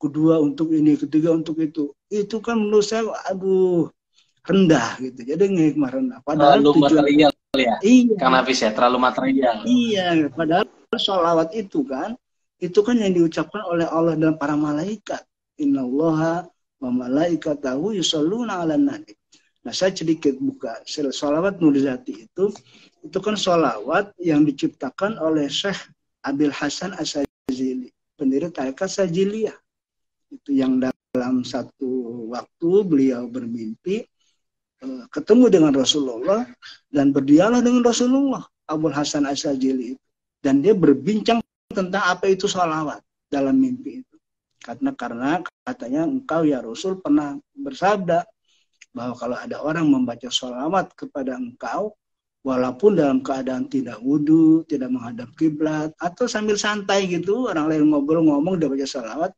kedua untuk ini, ketiga untuk itu. Itu kan menurut saya, rendah gitu. Jadi ngikmah rendah. Padahal terlalu material ya. Iya. Kang Nafis ya, terlalu material. Iya, padahal sholawat itu kan yang diucapkan oleh Allah dan para malaikat. Innallaha wa malaikatahu yusholluna 'alan nabi. Nah, saya sedikit buka. Sholawat Nur Zati itu kan sholawat yang diciptakan oleh Syekh Abil Hasan As-Sajili, pendiri tarekat Sajiliyah. Itu yang dalam satu waktu beliau bermimpi ketemu dengan Rasulullah dan berdialog dengan Rasulullah, Abul Hasan As-Sajili itu. Dan dia berbincang tentang apa itu sholawat dalam mimpi itu. Karena katanya engkau ya Rasul pernah bersabda bahwa kalau ada orang membaca sholawat kepada engkau, walaupun dalam keadaan tidak wudhu, tidak menghadap kiblat, atau sambil santai gitu, orang lain ngobrol-ngomong dia baca sholawat,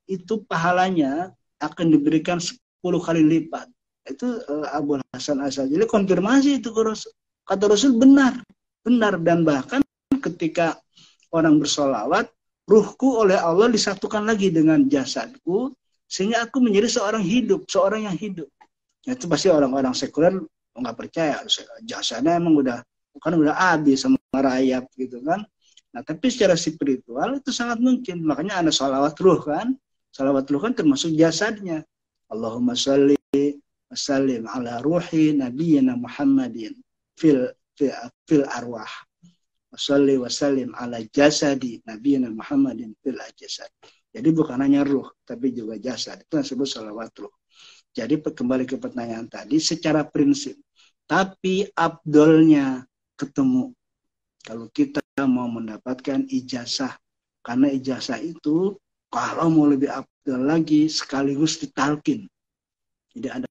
itu pahalanya akan diberikan 10 kali lipat. Itu Abu Hasan As-Sajili konfirmasi itu ke Rasul. Kata Rasul benar. Dan bahkan ketika orang bersolawat, ruhku oleh Allah disatukan lagi dengan jasadku, sehingga aku menjadi seorang yang hidup. Itu pasti orang-orang sekuler nggak percaya, jasadnya emang udah habis sama rayap gitu kan. Nah tapi secara spiritual itu sangat mungkin. Makanya ada sholawat ruh kan. Sholawat ruh kan termasuk jasadnya. Allahumma sholli wasallim ala ruhi nabiyyina Muhammadin fil arwah. Wassalli wasallim ala jasadi nabiyyina Muhammadin fil jasad. Jadi bukan hanya ruh, tapi juga jasad. Itu yang disebut sholawat ruh. Jadi kembali ke pertanyaan tadi, secara prinsip. Tapi abdolnya ketemu. Kalau kita mau mendapatkan ijazah. Karena ijazah itu, kalau mau lebih abdol lagi, sekaligus ditalkin. Jadi ada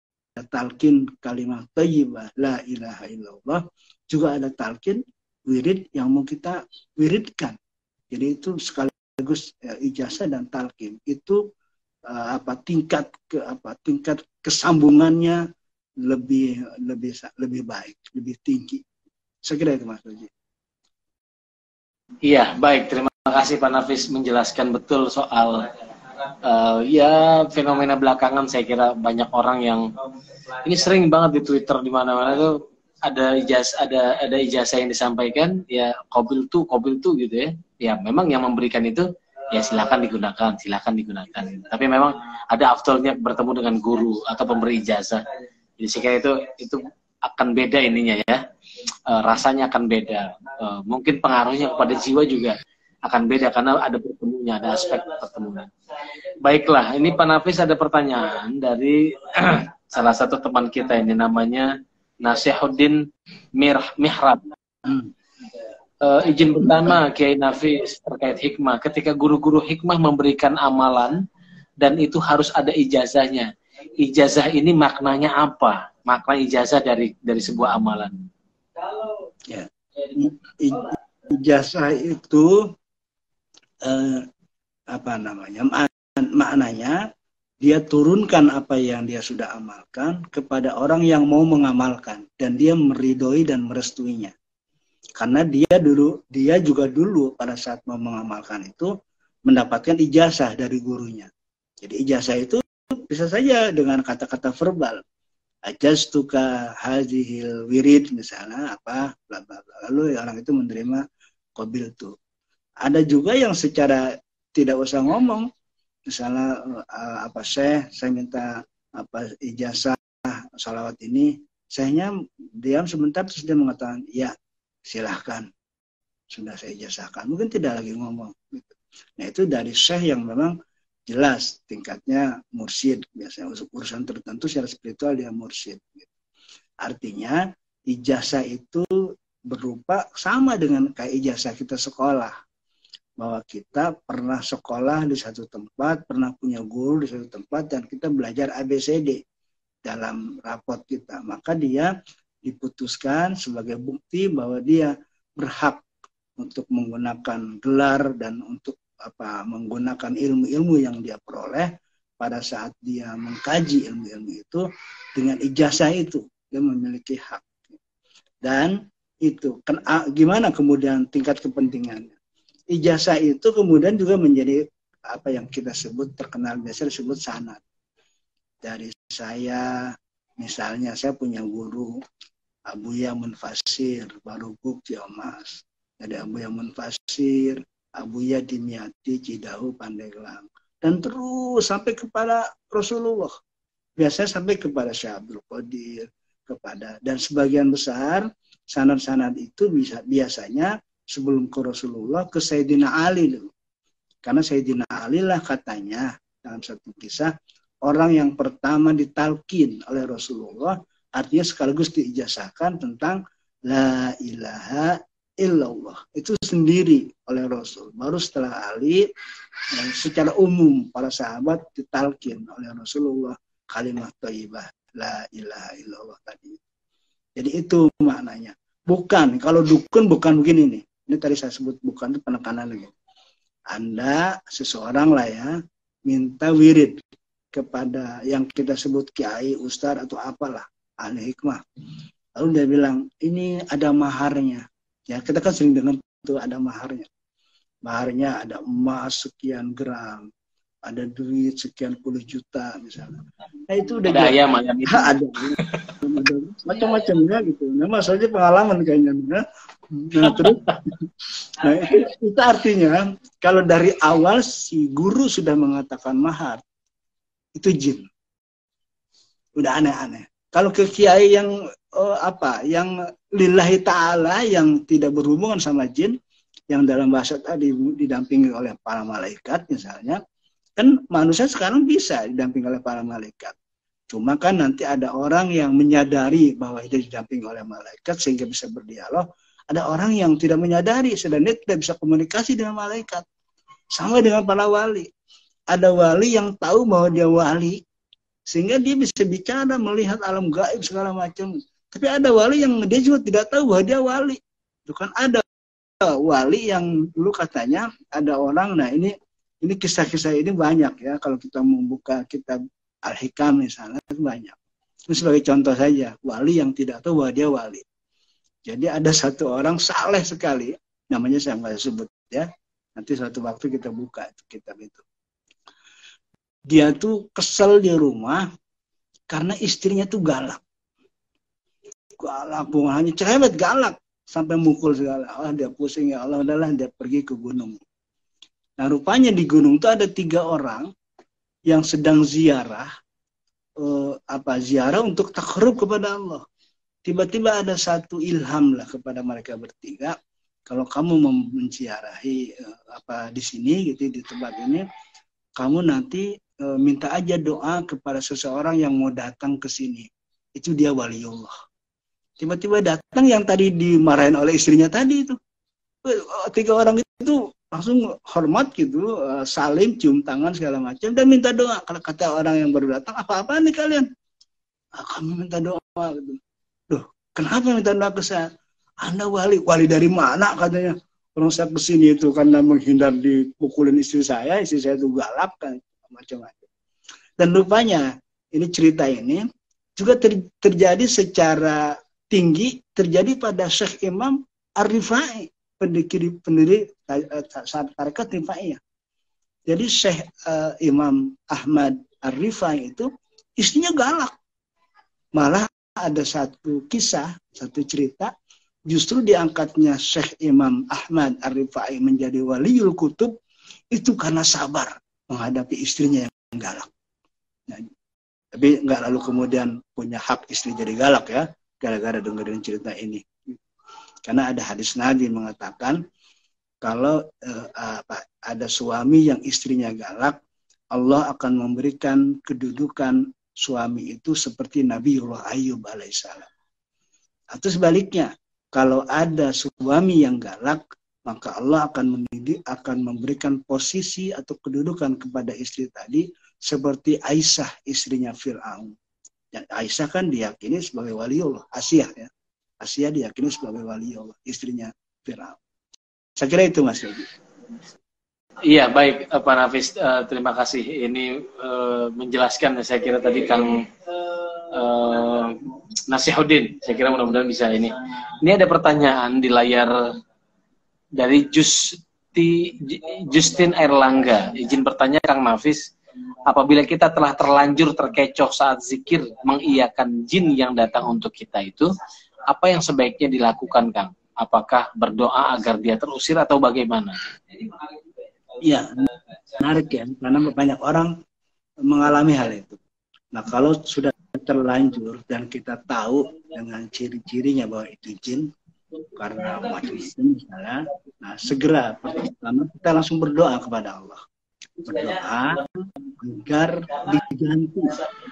talqin kalimat thayyibah la ilaha illallah, juga ada talqin wirid yang mau kita wiridkan. Jadi itu sekaligus ijazah dan talqin. Itu tingkat kesambungannya lebih baik, lebih tinggi. Saya kira itu Mas Roji. Iya, baik. Terima kasih Pak Nafis menjelaskan betul soal fenomena belakangan. Saya kira banyak orang yang ini sering banget di Twitter di mana-mana tuh ada ijazah yang disampaikan ya qabil tuh gitu ya. Ya memang yang memberikan itu ya silakan digunakan. Tapi memang ada afdolnya bertemu dengan guru atau pemberi ijazah. Jadi saya kira itu akan beda ininya ya. Rasanya akan beda. Mungkin pengaruhnya kepada jiwa juga akan beda karena ada pertemunya, ada aspek pertemuan. Baiklah, ini Pak Nafis ada pertanyaan dari salah satu teman kita ini namanya Nasihuddin Mihrab. izin pertama Kiai Nafis terkait hikmah. Ketika guru-guru hikmah memberikan amalan dan itu harus ada ijazahnya. Ijazah ini maknanya apa? Makna ijazah dari sebuah amalan. Ya. Ijazah itu apa namanya? Maknanya dia turunkan apa yang dia sudah amalkan kepada orang yang mau mengamalkan dan dia meridhoi dan merestuinya. Karena dia juga dulu pada saat mau mengamalkan itu mendapatkan ijazah dari gurunya. Jadi ijazah itu bisa saja dengan kata-kata verbal. Ajaztuka hadhil wirid misalnya apa bla bla bla. Lalu orang itu menerima qabiltu. Ada juga yang secara tidak usah ngomong. Misalnya apa saya minta apa ijazah salawat ini, sayanya diam sebentar terus dia mengatakan ya silahkan, sudah saya ijazahkan. Mungkin tidak lagi ngomong. Gitu. Nah itu dari syekh yang memang jelas tingkatnya mursyid. Biasanya untuk urusan tertentu secara spiritual dia mursyid. Gitu. Artinya ijazah itu berupa sama dengan kayak ijazah kita sekolah. Bahwa kita pernah sekolah di satu tempat, pernah punya guru di satu tempat, dan kita belajar ABCD dalam rapot kita. Maka dia diputuskan sebagai bukti bahwa dia berhak untuk menggunakan gelar dan untuk menggunakan ilmu-ilmu yang dia peroleh pada saat dia mengkaji ilmu-ilmu itu dengan ijazah itu dia memiliki hak. Dan itu gimana kemudian tingkat kepentingannya? Ijazah itu kemudian juga menjadi apa yang kita sebut terkenal biasa disebut sanad. Dari saya misalnya saya punya guru Abuya Munfasir, Barubuk Ciomas. Ada Abuya Munfasir, Abuya Dimyati, Cidahu, Pandeglang. Dan terus sampai kepada Rasulullah. Biasanya sampai kepada Syekh Abdul Qadir, dan sebagian besar sanad-sanad itu biasanya sebelum ke Rasulullah ke Sayyidina Ali dulu. Karena Sayyidina Ali lah katanya dalam satu kisah orang yang pertama ditalkin oleh Rasulullah, artinya sekaligus diijazahkan tentang la ilaha illallah. Itu sendiri oleh Rasul. Baru setelah Ali secara umum para sahabat ditalkin oleh Rasulullah kalimat thayyibah la ilaha illallah tadi. Jadi itu maknanya. Bukan, kalau dukun bukan begini nih. Ini tadi saya sebut bukan itu penekanan lagi. Anda seseorang lah ya minta wirid kepada yang kita sebut kiai, ustadz atau apalah ahli hikmah. Lalu dia bilang ini ada maharnya. Ya kita kan sering dengar itu ada maharnya. Maharnya ada emas sekian gram, ada duit sekian puluh juta misalnya. Nah itu udah ada ayam itu. Ada macam-macamnya gitu. Nah masalahnya pengalaman kayaknya. Nah terus, nah itu artinya kalau dari awal si guru sudah mengatakan mahar, itu jin. Udah aneh-aneh. Kalau ke kiai yang yang lillahi ta'ala, yang tidak berhubungan sama jin, yang dalam bahasa tadi didampingi oleh para malaikat misalnya, kan manusia sekarang bisa didampingi oleh para malaikat. Cuma kan nanti ada orang yang menyadari bahwa dia didampingi oleh malaikat sehingga bisa berdialog. Ada orang yang tidak menyadari, sedang dia tidak bisa komunikasi dengan malaikat. Sama dengan para wali. Ada wali yang tahu bahwa dia wali, sehingga dia bisa bicara, melihat alam gaib segala macam. Tapi ada wali yang dia juga tidak tahu bahwa dia wali. Itu kan ada wali yang dulu katanya ada orang, nah ini kisah-kisah ini banyak ya, kalau kita membuka kitab Al-Hikam misalnya banyak. Ini sebagai contoh saja, wali yang tidak tahu bahwa dia wali. Jadi ada satu orang saleh sekali, namanya saya nggak sebut ya. Nanti suatu waktu kita buka itu kitab itu. Dia tuh kesel di rumah karena istrinya tuh galak. Galak, bukan hanya cerewet, galak sampai mukul segala. Allah dia pusing ya Allah, udahlah dia pergi ke gunung. Nah rupanya di gunung itu ada 3 orang yang sedang ziarah, ziarah untuk takarrub kepada Allah. Tiba-tiba ada satu ilham lah kepada mereka bertiga. Kalau kamu menziarahi di sini gitu di tempat ini, kamu nanti minta aja doa kepada seseorang yang mau datang ke sini. Itu dia waliullah. Tiba-tiba datang yang tadi dimarahin oleh istrinya tadi itu. Tiga orang itu langsung hormat gitu, saling cium tangan segala macam dan minta doa. Kalau kata orang yang baru datang, apa-apa nih kalian? Kami minta doa gitu. Loh, kenapa minta doa ke saya? Anda wali dari mana katanya? Orang saya kesini itu karena menghindar dipukulin istri saya itu galak kan macam-macam. Dan rupanya ini cerita ini juga terjadi secara tinggi terjadi pada Syekh Imam Ar-Rifai, pendiri tarekat Rifaiyah. Jadi Syekh Imam Ahmad Ar-Rifai itu istrinya galak. Malah ada satu kisah, satu cerita, justru diangkatnya Syekh Imam Ahmad Ar-Rifai menjadi waliul kutub itu karena sabar menghadapi istrinya yang galak. Nah, tapi nggak lalu kemudian punya hak istri jadi galak ya, gara-gara dengerin cerita ini. Karena ada hadis Nabi mengatakan kalau ada suami yang istrinya galak, Allah akan memberikan kedudukan suami itu seperti Nabiullah Ayub alaihissalam. Atau sebaliknya, kalau ada suami yang galak, maka Allah akan memberikan posisi atau kedudukan kepada istri tadi seperti Aisyah istrinya Fir'aun. Dan Aisyah kan diyakini sebagai waliullah, Asiyah ya. Asiyah diyakini sebagai waliullah, istrinya Fir'aun. Saya kira itu Mas Yogi. Iya, baik Pak Nafis, terima kasih. Ini menjelaskan, saya kira tadi Kang Nasihuddin, saya kira mudah-mudahan bisa ini. Ini ada pertanyaan di layar dari Justin Erlangga. Izin bertanya Kang Nafis, apabila kita telah terlanjur terkecoh saat zikir mengiyakan jin yang datang untuk kita itu, apa yang sebaiknya dilakukan Kang? Apakah berdoa agar dia terusir atau bagaimana? Iya, menarik ya, karena banyak orang mengalami hal itu. Nah, kalau sudah terlanjur dan kita tahu dengan ciri-cirinya bahwa itu jin, karena macam itu misalnya, nah segera pertama kita langsung berdoa kepada Allah. Berdoa agar diganti,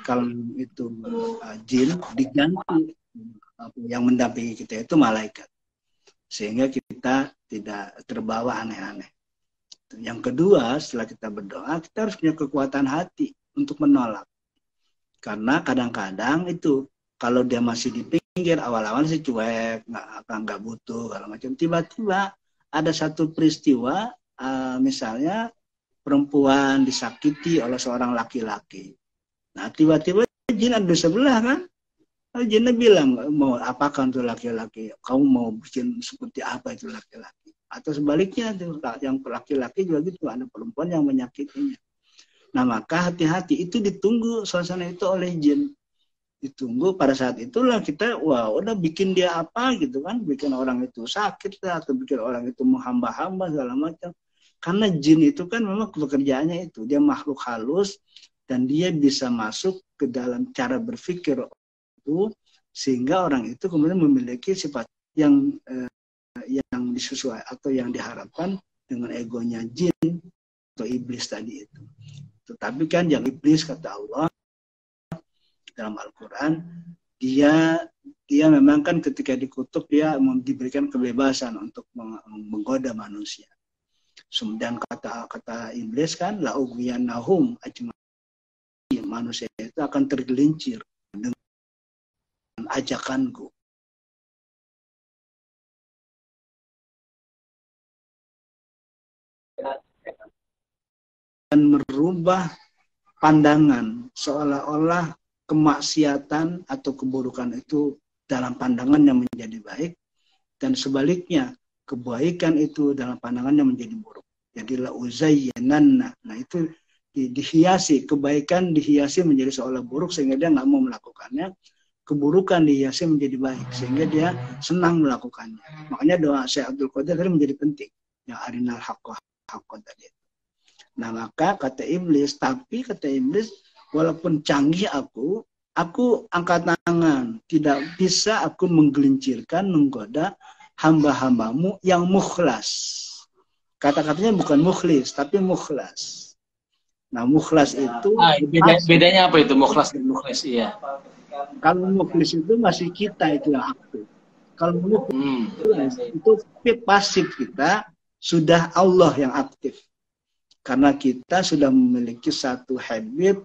kalau itu jin, diganti yang mendampingi kita itu malaikat. Sehingga kita tidak terbawa aneh-aneh. Yang kedua, setelah kita berdoa, kita harus punya kekuatan hati untuk menolak. Karena kadang-kadang itu, kalau dia masih di pinggir, awal-awal sih cuek, nggak butuh, kalau macam. Tiba-tiba ada satu peristiwa, misalnya perempuan disakiti oleh seorang laki-laki. Nah, tiba-tiba jin ada di sebelah kan? Jinnya bilang, mau apakan tuh laki-laki? Kamu mau bikin seperti apa itu laki-laki? Atau sebaliknya, yang laki-laki juga gitu, ada perempuan yang menyakitinya. Nah, maka hati-hati, itu ditunggu suasana itu oleh jin. Ditunggu pada saat itulah kita, wah udah bikin dia apa gitu kan, bikin orang itu sakit lah, atau bikin orang itu menghamba-hamba segala macam. Karena jin itu kan memang pekerjaannya itu, dia makhluk halus, dan dia bisa masuk ke dalam cara berpikir itu, sehingga orang itu kemudian memiliki sifat yang disesuaikan atau yang diharapkan dengan egonya jin atau iblis tadi itu. Tetapi kan yang iblis, kata Allah dalam Al-Quran, dia memang kan ketika dikutuk dia diberikan kebebasan untuk menggoda manusia. Dan kata iblis kan, la ughwiyannahum ajma'in, manusia itu akan tergelincir dengan ajakanku. Dan merubah pandangan seolah-olah kemaksiatan atau keburukan itu dalam pandangannya menjadi baik, dan sebaliknya kebaikan itu dalam pandangannya menjadi buruk. Jadi la uzayyinanna, nah itu dihiasi, kebaikan dihiasi menjadi seolah buruk sehingga dia nggak mau melakukannya, keburukan dihiasi menjadi baik sehingga dia senang melakukannya. Makanya doa Syekh Abdul Qadir tadi menjadi penting, ya arinal haqqo haqqo tadi. Nah, maka kata iblis, walaupun canggih aku angkat tangan, tidak bisa aku menggelincirkan, menggoda hamba-hambamu yang mukhlas. Kata-katanya bukan mukhlis, tapi mukhlas. Nah, mukhlas itu bedanya apa itu mukhlas dan mukhlis? Iya. Kalau mukhlis itu masih kita itu yang aktif. Kalau mukhlis itu pasif kita, sudah Allah yang aktif. Karena kita sudah memiliki satu habit,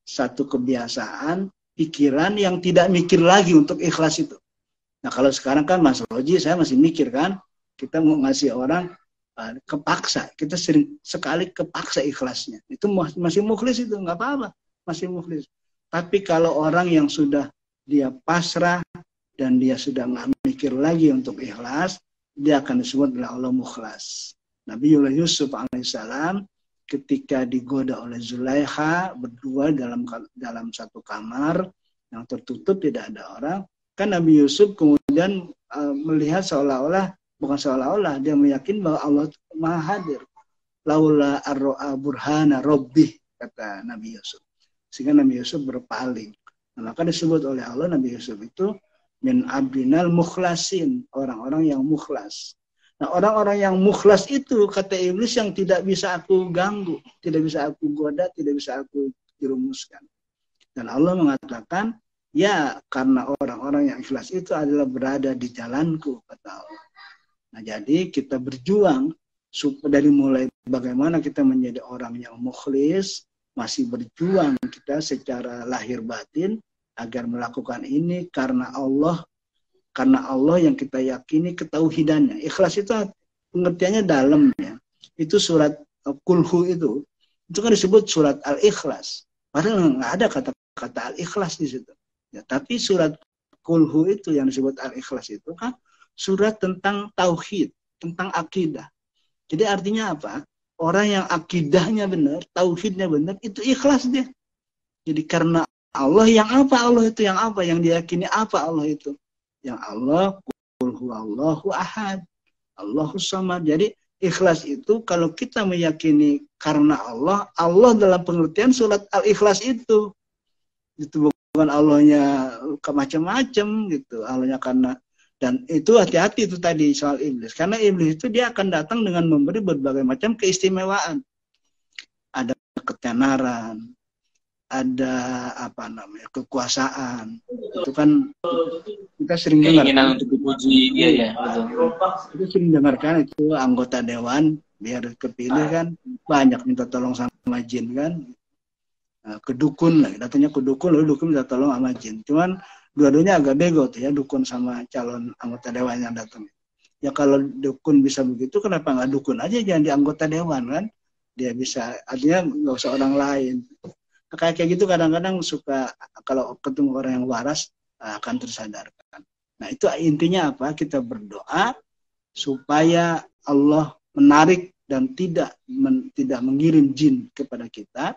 satu kebiasaan, pikiran yang tidak mikir lagi untuk ikhlas itu. Nah kalau sekarang kan Mas Roji, saya masih mikir kan, kita mau ngasih orang kepaksa, kita sering sekali kepaksa ikhlasnya. Itu masih mukhlis itu, nggak apa-apa, masih mukhlis. Tapi kalau orang yang sudah dia pasrah, dan dia sudah nggak mikir lagi untuk ikhlas, dia akan disebut oleh Allah mukhlas. Nabiullah Yusuf alaihissalam ketika digoda oleh Zulaikha berdua dalam satu kamar yang tertutup, tidak ada orang, kan Nabi Yusuf kemudian melihat seolah-olah, bukan seolah-olah, dia meyakini bahwa Allah Maha Hadir. Laula arro'a burhana rabbih, kata Nabi Yusuf. Sehingga Nabi Yusuf berpaling. Nah, maka disebut oleh Allah Nabi Yusuf itu min abdinal mukhlasin, orang-orang yang mukhlas. Nah, orang-orang yang mukhlas itu, kata iblis, yang tidak bisa aku ganggu, tidak bisa aku goda, tidak bisa aku jerumuskan. Dan Allah mengatakan, ya karena orang-orang yang ikhlas itu adalah berada di jalanku, kata Allah. Nah, jadi kita berjuang dari mulai bagaimana kita menjadi orang yang mukhlis, masih berjuang kita secara lahir batin, agar melakukan ini karena Allah yang kita yakini ketauhidannya. Ikhlas itu pengertiannya dalam ya. Itu surat Kulhu itu kan disebut surat Al-Ikhlas. Padahal nggak ada kata-kata Al-Ikhlas di situ. Ya, tapi surat Kulhu itu yang disebut Al-Ikhlas itu kan surat tentang tauhid, tentang akidah. Jadi artinya apa? Orang yang akidahnya benar, tauhidnya benar, itu ikhlas dia. Jadi karena Allah yang apa? Allah itu yang apa? Yang diyakini apa Allah itu? Yang Allah, Qul huwallahu ahad, Allahus samad. Jadi ikhlas itu kalau kita meyakini karena Allah, Allah dalam pengertian surat Al-Ikhlas itu. Itu bukan Allahnya macam-macam gitu. Allahnya karena, dan itu hati-hati itu tadi soal iblis. Karena iblis itu dia akan datang dengan memberi berbagai macam keistimewaan. Ada ketenaran, ada apa namanya, kekuasaan. Itu kan kita sering dengar. Keinginan untuk dipuji, iya betul. Kita sering dengarkan itu anggota dewan biar kepilih kan banyak minta tolong sama jin kan. Nah, kedukun lah, datanya kedukun, lalu dukun minta tolong sama jin. Cuman dua-duanya agak bego tuh ya, dukun sama calon anggota dewan yang datang. Ya kalau dukun bisa begitu, kenapa nggak dukun aja jangan di anggota dewan kan? Dia bisa, artinya nggak usah orang lain. Kayak gitu kadang-kadang suka kalau ketemu orang yang waras akan tersadarkan. Nah itu intinya apa? Kita berdoa supaya Allah menarik dan tidak mengirim jin kepada kita,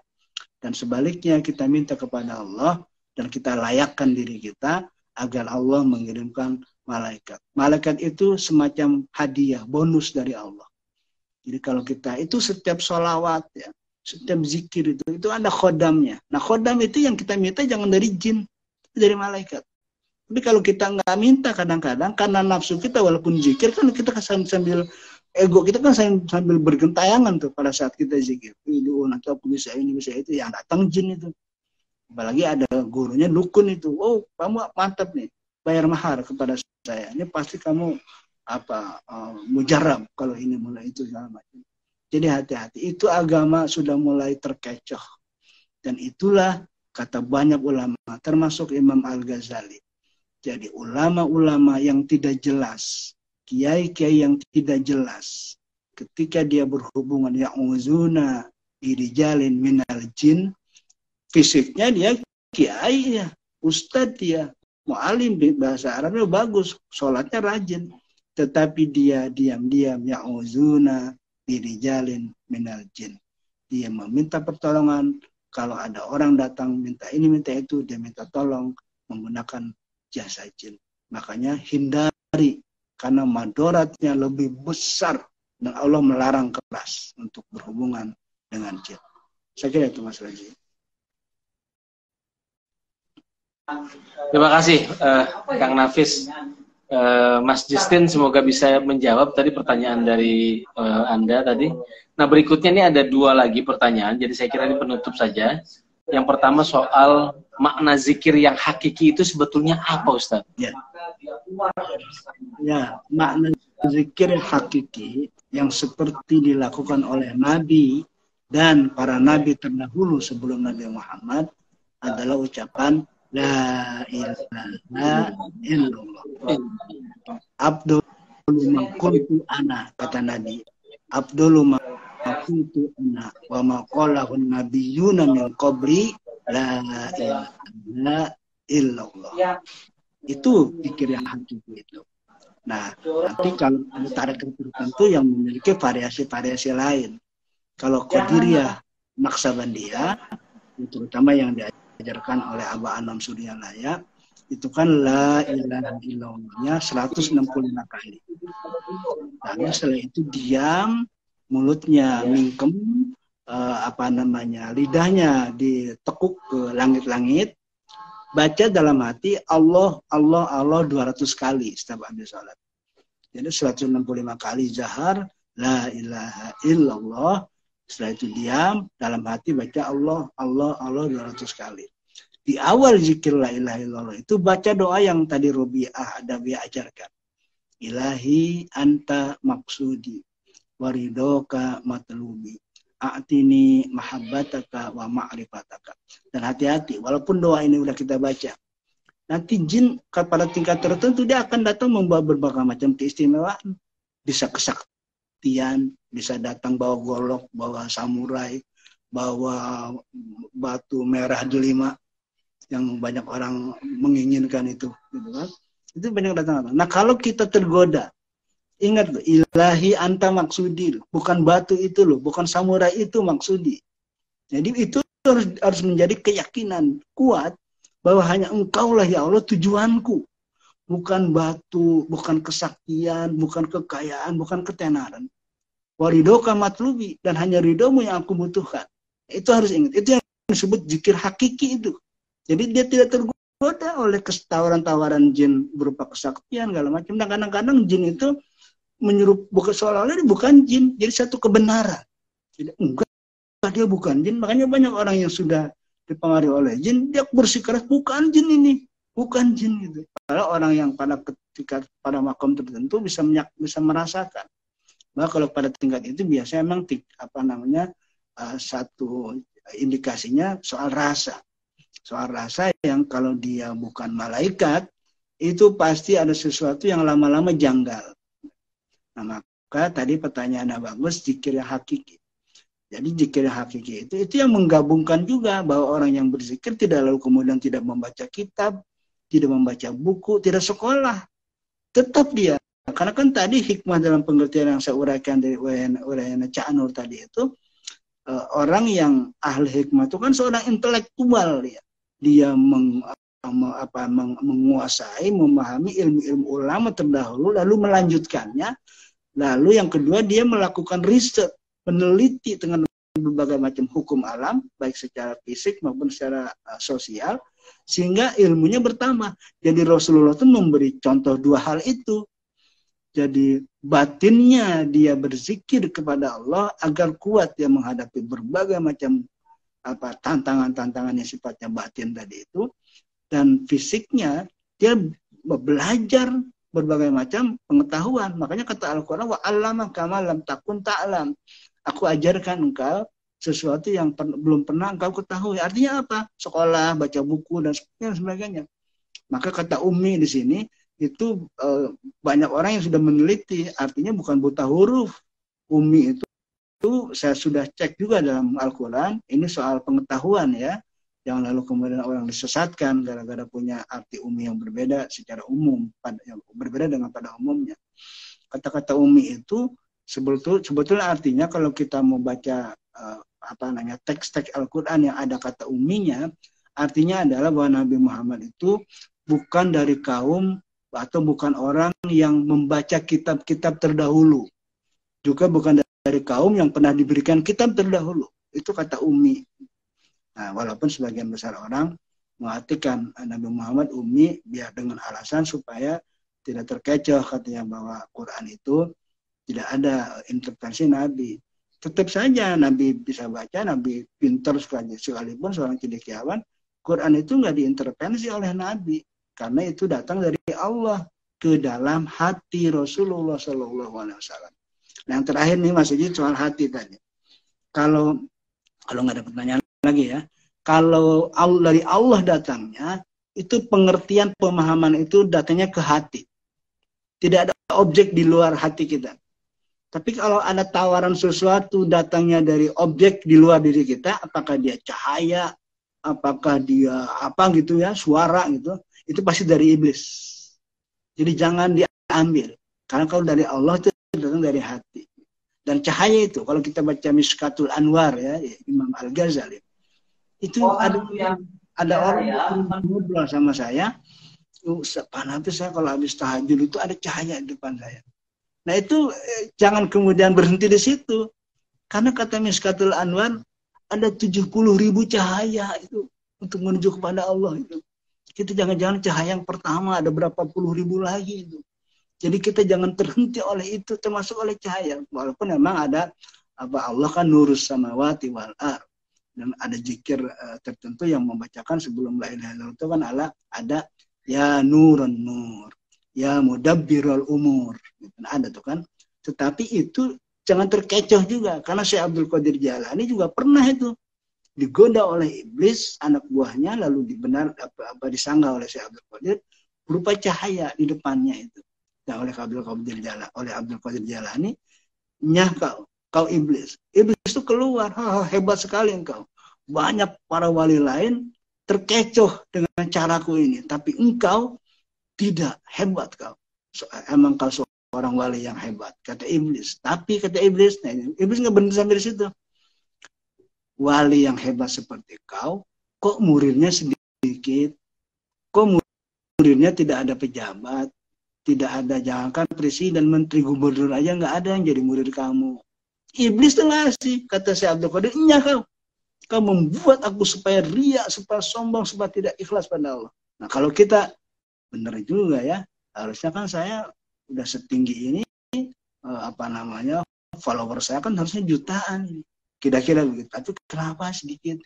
dan sebaliknya kita minta kepada Allah dan kita layakkan diri kita agar Allah mengirimkan malaikat. Malaikat itu semacam hadiah, bonus dari Allah. Jadi kalau kita itu setiap sholawat ya, setiap zikir itu ada khodamnya. Nah khodam itu yang kita minta jangan dari jin, dari malaikat. Tapi kalau kita nggak minta kadang-kadang karena nafsu kita, walaupun zikir kan kita sambil ego kita kan sambil bergentayangan tuh pada saat kita zikir. Nanti aku bisa ini bisa itu, yang datang jin itu. Apalagi ada gurunya dukun itu. Oh kamu mantap nih, bayar mahar kepada saya. Ini pasti kamu mujarab kalau ini mulai itu segala macam. Jadi hati-hati, itu agama sudah mulai terkecoh. Dan itulah kata banyak ulama, termasuk Imam Al-Ghazali. Jadi ulama-ulama yang tidak jelas, kiai-kiai yang tidak jelas, ketika dia berhubungan ya'uzuna birijalin minal jin, fisiknya dia kiai ya, ustadz dia, mu'alim, bahasa Arabnya bagus, sholatnya rajin. Tetapi dia diam-diam ya'uzuna birijalin minal jin. Dia meminta pertolongan. Kalau ada orang datang minta ini minta itu, dia minta tolong menggunakan jasa jin. Makanya hindari, karena madoratnya lebih besar dan Allah melarang keras untuk berhubungan dengan jin. Saya kira itu Mas Raji. Terima kasih Kang Nafis. Mas Justin semoga bisa menjawab tadi pertanyaan dari Anda tadi. Nah berikutnya ini ada dua lagi pertanyaan, jadi saya kira ini penutup saja. Yang pertama soal makna zikir yang hakiki itu sebetulnya apa, Ustaz? Ya, makna zikir hakiki yang seperti dilakukan oleh Nabi dan para Nabi terdahulu sebelum Nabi Muhammad adalah ucapan La ilaha illallah. Abdul kuntu ana, kata Nabi. Abdul kuntu ana wa maqalahun nabiyuna min qabli la ilaha illallah. Itu zikir yang hakiki itu. Nah, nanti kalau ada tarekat tertentu yang memiliki variasi-variasi lain. Kalau Qadiriyah Naksabandiyah, terutama yang diajarkan oleh Aba Anam Suryalaya, itu kan la ilaha illallahnya 165 kali. Lalu setelah itu diam, mulutnya mingkem, lidahnya ditekuk ke langit-langit, baca dalam hati Allah, Allah, Allah 200 kali setiap habis sholat. Jadi 165 kali zahar, la ilaha illallah. Setelah itu diam, dalam hati baca Allah, Allah, Allah 200 kali. Di awal zikir la ilaha illallah itu baca doa yang tadi Robi'ah Adawiyah ajarkan. Ilahi anta maksudi, waridoka matlubi. A'tini mahabbataka wa ma'rifataka. Dan hati-hati, walaupun doa ini udah kita baca, nanti jin pada tingkat tertentu dia akan datang membawa berbagai macam keistimewaan. Bisa kesaktian, bisa datang bawa golok, bawa samurai, bawa batu merah delima yang banyak orang menginginkan itu, gitu kan? Itu banyak datang. Nah, kalau kita tergoda, ingat loh, ilahi anta maksudi, bukan batu itu loh, bukan samurai itu maksudi. Jadi itu harus menjadi keyakinan kuat bahwa hanya engkaulah ya Allah tujuanku. Bukan batu, bukan kesaktian, bukan kekayaan, bukan ketenaran. Waridoka matlubi, dan hanya ridhomu yang aku butuhkan. Itu harus ingat. Itu yang disebut zikir hakiki itu. Jadi dia tidak tergoda oleh tawaran-tawaran jin berupa kesaktian, segala macam. Dan kadang-kadang jin itu menyuruh, bukan seolah-olah dia bukan jin, jadi satu kebenaran. Jadi, enggak, dia bukan jin. Makanya banyak orang yang sudah dipengaruhi oleh jin, dia bersikeras bukan jin ini, bukan jin gitu. Kalau orang yang pada makom tertentu bisa merasakan. Bahwa kalau pada tingkat itu biasanya memang satu indikasinya soal rasa. Soal rasa yang kalau dia bukan malaikat, itu pasti ada sesuatu yang lama-lama janggal. Nah, maka tadi pertanyaannya bagus, zikir yang hakiki. Jadi zikir yang hakiki itu yang menggabungkan juga bahwa orang yang berzikir tidak lalu kemudian tidak membaca kitab, tidak membaca buku, tidak sekolah. Tetap dia. Karena kan tadi hikmah dalam pengertian yang saya uraikan dari uraian Cak Nur tadi itu, orang yang ahli hikmah itu kan seorang intelektual dia. Dia menguasai, memahami ilmu-ilmu ulama terdahulu, lalu melanjutkannya. Lalu yang kedua, dia melakukan riset, meneliti dengan berbagai macam hukum alam, baik secara fisik maupun secara sosial, sehingga ilmunya bertambah. Jadi Rasulullah itu memberi contoh dua hal itu. Jadi batinnya dia berzikir kepada Allah agar kuat dia menghadapi berbagai macam tantangan-tantangan yang sifatnya batin tadi itu, dan fisiknya dia belajar berbagai macam pengetahuan. Makanya kata Al-Quran, wa 'allama kama lam takun ta'lam. Aku ajarkan engkau sesuatu yang belum pernah engkau ketahui. Artinya apa? Sekolah, baca buku dan sebagainya. Maka kata Ummi di sini itu banyak orang yang sudah meneliti, artinya bukan buta huruf. Ummi itu saya sudah cek juga dalam Al-Quran, ini soal pengetahuan ya, yang lalu kemudian orang disesatkan gara-gara punya arti ummi yang berbeda secara umum, berbeda dengan pada umumnya. Kata-kata ummi itu sebetulnya artinya kalau kita mau baca teks-teks Al-Quran yang ada kata umminya, artinya adalah bahwa Nabi Muhammad itu bukan dari kaum atau bukan orang yang membaca kitab-kitab terdahulu, juga bukan dari kaum yang pernah diberikan kitab terdahulu. Itu kata ummi. Nah, walaupun sebagian besar orang mengartikan Nabi Muhammad ummi biar dengan alasan supaya tidak terkecoh katanya bahwa Quran itu tidak ada intervensi Nabi. Tetap saja Nabi bisa baca, Nabi pintar sekalipun seorang cendekiawan, Quran itu nggak diintervensi oleh Nabi, karena itu datang dari Allah ke dalam hati Rasulullah SAW. Nah, yang terakhir nih Mas Uji soal hati tadi. Kalau nggak ada pertanyaan lagi ya, kalau dari Allah datangnya, itu pengertian pemahaman itu datangnya ke hati. Tidak ada objek di luar hati kita. Tapi kalau ada tawaran sesuatu datangnya dari objek di luar diri kita, apakah dia cahaya, apakah dia apa gitu ya, suara gitu, itu pasti dari iblis. Jadi jangan diambil. Karena kalau dari Allah itu datang dari hati. Dan cahaya itu, kalau kita baca Miskatul Anwar ya, Imam Al-Ghazali, itu ada orang yang ngobrol sama saya, nanti saya kalau habis tahajud itu ada cahaya di depan saya. Nah itu jangan kemudian berhenti di situ. Karena kata Miskatul Anwar, ada 70.000 cahaya itu untuk menuju kepada Allah itu. Kita jangan-jangan cahaya yang pertama ada berapa puluh ribu lagi itu. Jadi kita jangan terhenti oleh itu, termasuk oleh cahaya. Walaupun memang ada Allah kan nurus samawati wal ardh. Dan ada zikir tertentu yang membacakan sebelum la ilaha illallah itu kan ada ya nurun nur, ya mudabbirul umur. Ada tuh kan. Tetapi itu jangan terkecoh juga. Karena Syekh Abdul Qadir Jailani juga pernah itu digoda oleh iblis, anak buahnya, lalu disanggah oleh Syekh Abdul Qadir berupa cahaya di depannya itu. Dan oleh Abdul Qadir Jailani, nyah kau iblis. Iblis itu keluar, hebat sekali engkau. Banyak para wali lain terkecoh dengan caraku ini, tapi engkau tidak, hebat kau. Emang kau seorang wali yang hebat, kata iblis. Tapi kata iblis, iblis nggak berhenti sampai di situ. Wali yang hebat seperti kau, kok muridnya sedikit? Kok muridnya tidak ada pejabat? Tidak ada, jangankan presiden, menteri, gubernur aja nggak ada yang jadi murid kamu. Iblis telah sih, kata Syekh Abdul Qadir, kau membuat aku supaya riak, supaya sombong, supaya tidak ikhlas pada Allah. Nah kalau kita benar juga ya, harusnya kan saya udah setinggi ini, follower saya kan harusnya jutaan, kira-kira begitu. Tapi kenapa sedikit?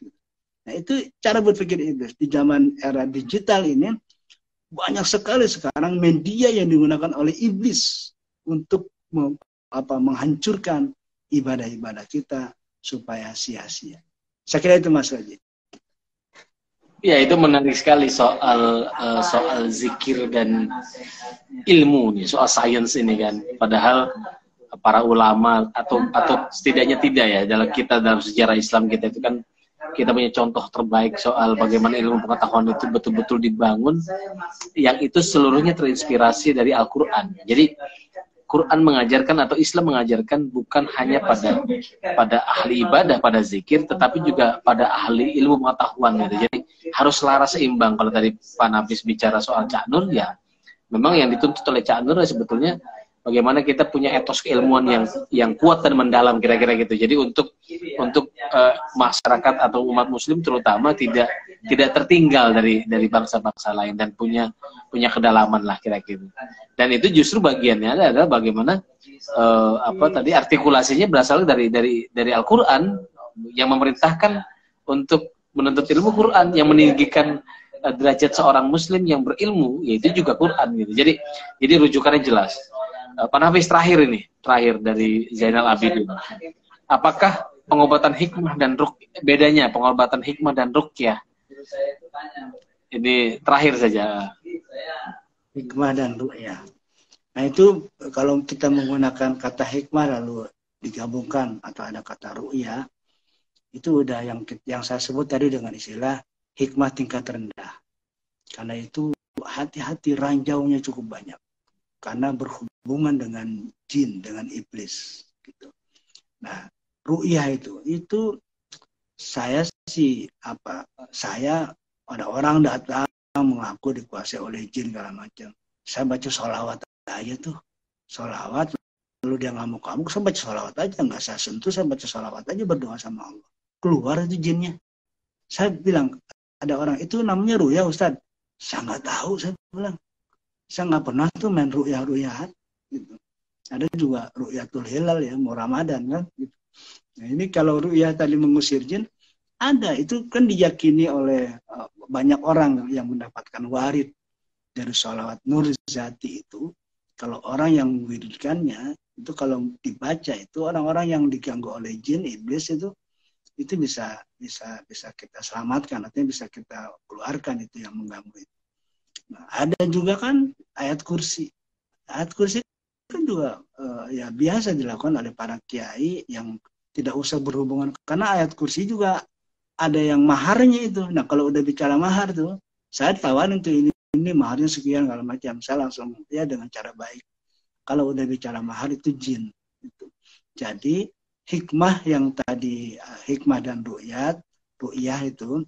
Nah itu cara berpikir iblis. Di zaman era digital ini, banyak sekali sekarang media yang digunakan oleh iblis untuk menghancurkan ibadah-ibadah kita supaya sia-sia. Saya kira itu Mas Raji. Ya, itu menarik sekali soal zikir dan ilmu nih, soal sains ini kan. Padahal para ulama atau setidaknya tidak ya, dalam sejarah Islam kita itu kan kita punya contoh terbaik soal bagaimana ilmu pengetahuan itu betul-betul dibangun, yang itu seluruhnya terinspirasi dari Al-Quran. Jadi Quran mengajarkan atau Islam mengajarkan bukan hanya pada ahli ibadah, pada zikir, tetapi juga pada ahli ilmu pengetahuan gitu. Jadi harus selaras seimbang. Kalau tadi Pak Nafis bicara soal Cak Nur, ya memang yang dituntut oleh Cak Nur sebetulnya bagaimana kita punya etos keilmuan yang kuat dan mendalam, kira-kira gitu. Jadi untuk masyarakat atau umat Muslim terutama tidak tertinggal dari bangsa-bangsa lain dan punya kedalaman lah, kira-kira. Dan itu justru bagiannya adalah bagaimana artikulasinya berasal dari Al-Quran yang memerintahkan untuk menuntut ilmu Quran, yang meninggikan derajat seorang Muslim yang berilmu, yaitu juga Quran gitu. Jadi rujukannya jelas. Pak Nafis, terakhir dari Zainal Abidin. Apakah pengobatan hikmah dan bedanya pengobatan hikmah dan ruqyah? Ini terakhir saja. Hikmah dan ruqyah. Nah itu kalau kita menggunakan kata hikmah lalu digabungkan atau ada kata ruqyah, itu udah yang saya sebut tadi dengan istilah hikmah tingkat rendah. Karena itu hati-hati, ranjaunya cukup banyak. Karena berhubungan dengan jin, dengan iblis gitu. Nah, ru'yah itu saya ada orang datang mengaku dikuasai oleh jin segala macam. Saya baca sholawat aja tuh. Sholawat, lalu dia ngamuk-ngamuk, saya baca sholawat aja, nggak saya sentuh, saya baca sholawat aja, berdoa sama Allah. Keluar itu jinnya. Saya bilang, ada orang, itu namanya ru'yah Ustaz. Saya nggak tahu, saya bilang. Saya nggak pernah tuh main ru'yah-ru'yahan gitu. Ada juga ru'yatul hilal ya, mau Ramadan kan gitu. Nah, ini kalau ru'yah tadi mengusir jin, ada. Itu kan diyakini oleh banyak orang yang mendapatkan warid dari sholawat Nur Zati itu. Kalau orang yang wiridkannya, itu kalau dibaca itu orang-orang yang diganggu oleh jin, iblis itu bisa kita selamatkan, artinya bisa kita keluarkan itu yang mengganggu itu. Nah, ada juga kan ayat kursi. Ayat kursi kan juga ya biasa dilakukan oleh para kiai yang tidak usah berhubungan, karena ayat kursi juga ada yang maharnya itu. Nah, kalau udah bicara mahar tuh, saya tawarin tuh ini maharnya sekian kalau macam, saya langsung ya dengan cara baik. Kalau udah bicara mahar itu jin. Gitu. Jadi hikmah yang tadi hikmah dan ru'yah itu,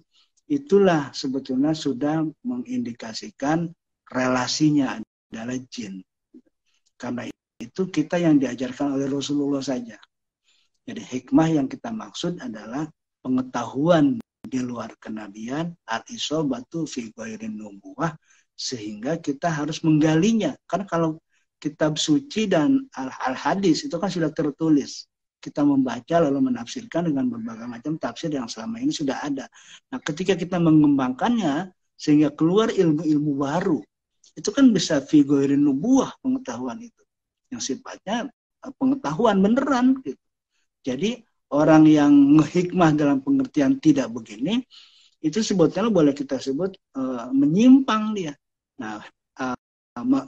itulah sebetulnya sudah mengindikasikan relasinya adalah jin. Karena itu kita yang diajarkan oleh Rasulullah saja. Jadi hikmah yang kita maksud adalah pengetahuan di luar kenabian, al-isobatu fi ghairin nubuwah, sehingga kita harus menggalinya. Karena kalau kitab suci dan al-hadis itu kan sudah tertulis. Kita membaca lalu menafsirkan dengan berbagai macam tafsir yang selama ini sudah ada. Nah, ketika kita mengembangkannya sehingga keluar ilmu-ilmu baru, itu kan bisa fi ghairin nubuwah pengetahuan itu. Yang sifatnya pengetahuan beneran gitu. Jadi orang yang ngehikmah dalam pengertian tidak begini, itu sebetulnya boleh kita sebut menyimpang dia. Nah,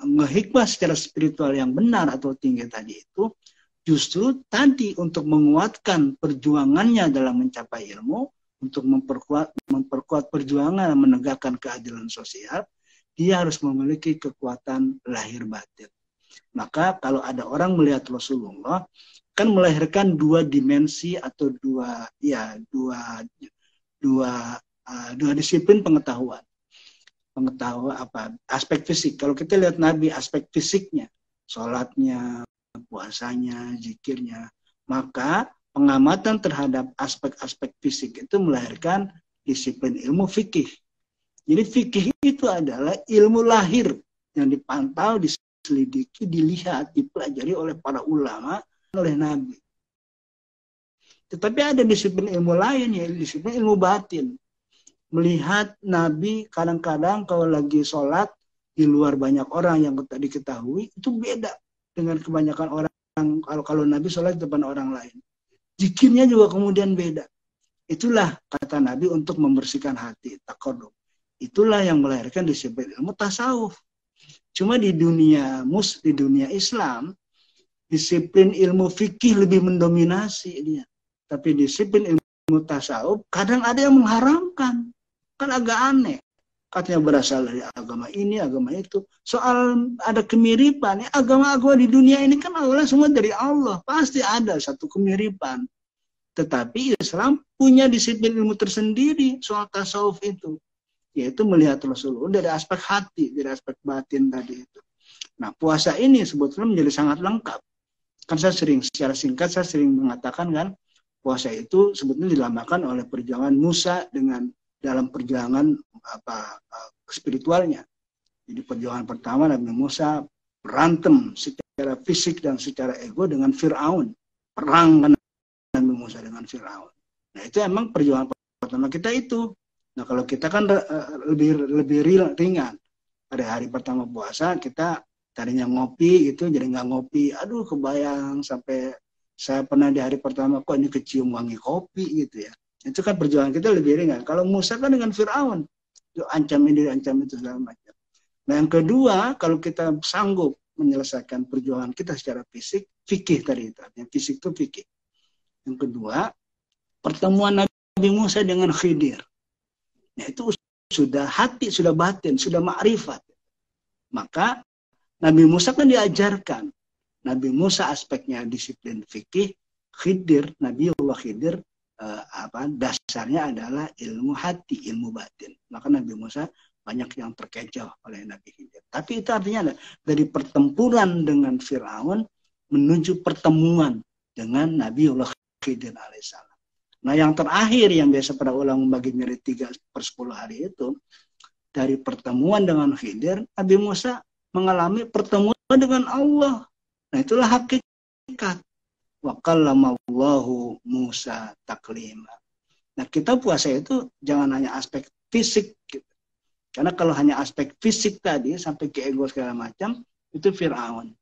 ngehikmah secara spiritual yang benar atau tinggi tadi itu justru tadi untuk menguatkan perjuangannya dalam mencapai ilmu, untuk memperkuat perjuangan menegakkan keadilan sosial, dia harus memiliki kekuatan lahir batin. Maka kalau ada orang melihat Rasulullah kan melahirkan dua dimensi atau dua disiplin pengetahuan aspek fisik. Kalau kita lihat Nabi, aspek fisiknya, sholatnya, puasanya, zikirnya, maka pengamatan terhadap aspek-aspek fisik itu melahirkan disiplin ilmu fikih. Jadi fikih itu adalah ilmu lahir yang dipantau, diselidiki, dilihat, dipelajari oleh para ulama, oleh Nabi. Tetapi ada disiplin ilmu lain, ya disiplin ilmu batin. Melihat Nabi kadang-kadang kalau lagi sholat di luar banyak orang yang tadi diketahui, itu beda dengan kebanyakan orang kalau Nabi sholat di depan orang lain. Zikirnya juga kemudian beda. Itulah kata Nabi untuk membersihkan hati, taqarrub. Itulah yang melahirkan disiplin ilmu tasawuf. Cuma di dunia Islam, disiplin ilmu fikih lebih mendominasi dia. Tapi disiplin ilmu tasawuf kadang ada yang mengharamkan. Kan agak aneh. Katanya berasal dari agama ini, agama itu. Soal ada kemiripan. Agama-agama di dunia ini kan awalnya semua dari Allah. Pasti ada satu kemiripan. Tetapi Islam punya disiplin ilmu tersendiri soal tasawuf itu. Yaitu melihat Rasulullah dari aspek hati, dari aspek batin tadi itu. Nah, puasa ini sebetulnya menjadi sangat lengkap. Kan secara singkat saya sering mengatakan kan, puasa itu sebetulnya dilambangkan oleh perjuangan Musa dalam perjuangan spiritualnya. Jadi perjuangan pertama Nabi Musa berantem secara fisik dan secara ego dengan Fir'aun. Perang kan Nabi Musa dengan Fir'aun. Nah, itu emang perjuangan pertama kita itu. Nah, kalau kita kan lebih ringan. Pada hari pertama puasa kita tadinya ngopi gitu, jadi nggak ngopi. Aduh, kebayang sampai saya pernah di hari pertama kok ini kecium wangi kopi gitu ya. Itu kan perjuangan kita lebih ringan. Kalau Musa kan dengan Fir'aun, itu ancam ini, ancam itu segala macam. Nah, yang kedua, kalau kita sanggup menyelesaikan perjuangan kita secara fisik, fikih tadi itu. Yang fisik itu fikih. Yang kedua, pertemuan Nabi Musa dengan Khidir. Nah, itu sudah hati, sudah batin, sudah ma'rifat. Maka Nabi Musa kan diajarkan. Nabi Musa aspeknya disiplin fikih, Khidir, Nabiullah Khidir, dasarnya adalah ilmu hati, ilmu batin. Maka Nabi Musa banyak yang terkecoh oleh Nabi Khidir. Tapi itu artinya dari pertempuran dengan Fir'aun menuju pertemuan dengan Nabiullah Khidir alaihissalam. Nah, yang terakhir yang biasa para ulama membagi menjadi 3/10 hari itu, dari pertemuan dengan Khidir, Nabi Musa mengalami pertemuan dengan Allah. Nah, itulah hakikat. wa kallamallahu Musa taklima. Nah, kita puasa itu jangan hanya aspek fisik gitu. Karena kalau hanya aspek fisik tadi sampai ke ego segala macam, itu Fir'aun.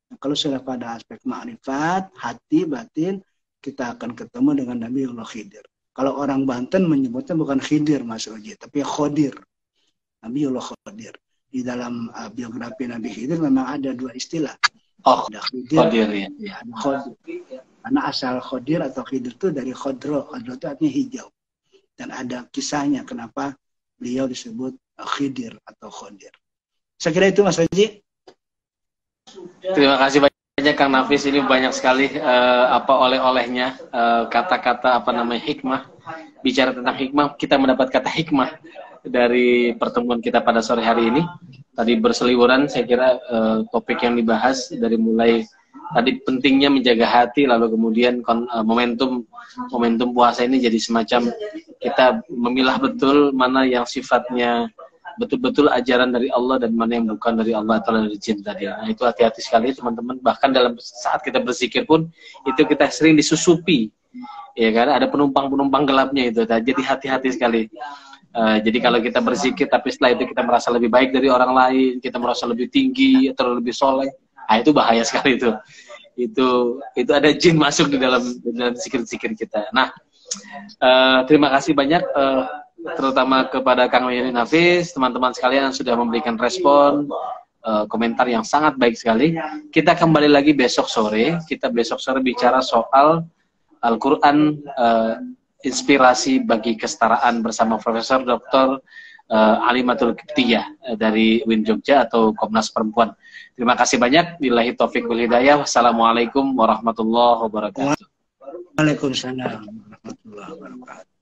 Nah, kalau sudah pada aspek ma'rifat, hati, batin, kita akan ketemu dengan Nabiullah Khidir. Kalau orang Banten menyebutnya bukan Khidir, Mas Uji, tapi Khodir. Nabiullah Khodir. Di dalam biografi Nabi Khidir memang ada dua istilah. Oh, ada Khidir, Khodir ya. ada Khodir. Karena asal Khodir atau Khidir itu dari Khodro. Khodro itu artinya hijau. Dan ada kisahnya kenapa beliau disebut Khidir atau Khodir. Saya kira itu Mas Haji. Terima kasih banyak Kang Nafis, ini banyak sekali oleh-olehnya, kata-kata hikmah. Bicara tentang hikmah, kita mendapat kata hikmah dari pertemuan kita pada sore hari ini. Tadi berseliweran, saya kira topik yang dibahas dari mulai tadi pentingnya menjaga hati, lalu kemudian momentum puasa ini jadi semacam kita memilah betul mana yang sifatnya betul-betul ajaran dari Allah dan mana yang bukan dari Allah atau dari jin tadi. Nah, itu hati-hati sekali teman-teman. Bahkan dalam saat kita berzikir pun itu kita sering disusupi, ya kan? Ada penumpang-penumpang gelapnya itu. Nah, jadi hati-hati sekali. Jadi kalau kita berzikir tapi setelah itu kita merasa lebih baik dari orang lain, kita merasa lebih tinggi atau lebih soleh, itu bahaya sekali itu. Itu ada jin masuk di dalam zikir-zikir kita. Nah, terima kasih banyak. Terutama kepada Kang Yeni Nafis, teman-teman sekalian yang sudah memberikan respon, komentar yang sangat baik sekali. Kita kembali lagi besok sore. Kita besok sore bicara soal Al-Quran, inspirasi bagi kesetaraan bersama Profesor Dr. Alimatul Qibtiyah dari UIN Jogja atau Komnas Perempuan. Terima kasih banyak. Billahi taufiq wal hidayah. Wassalamualaikum warahmatullahi wabarakatuh. Waalaikumsalam warahmatullahi wabarakatuh.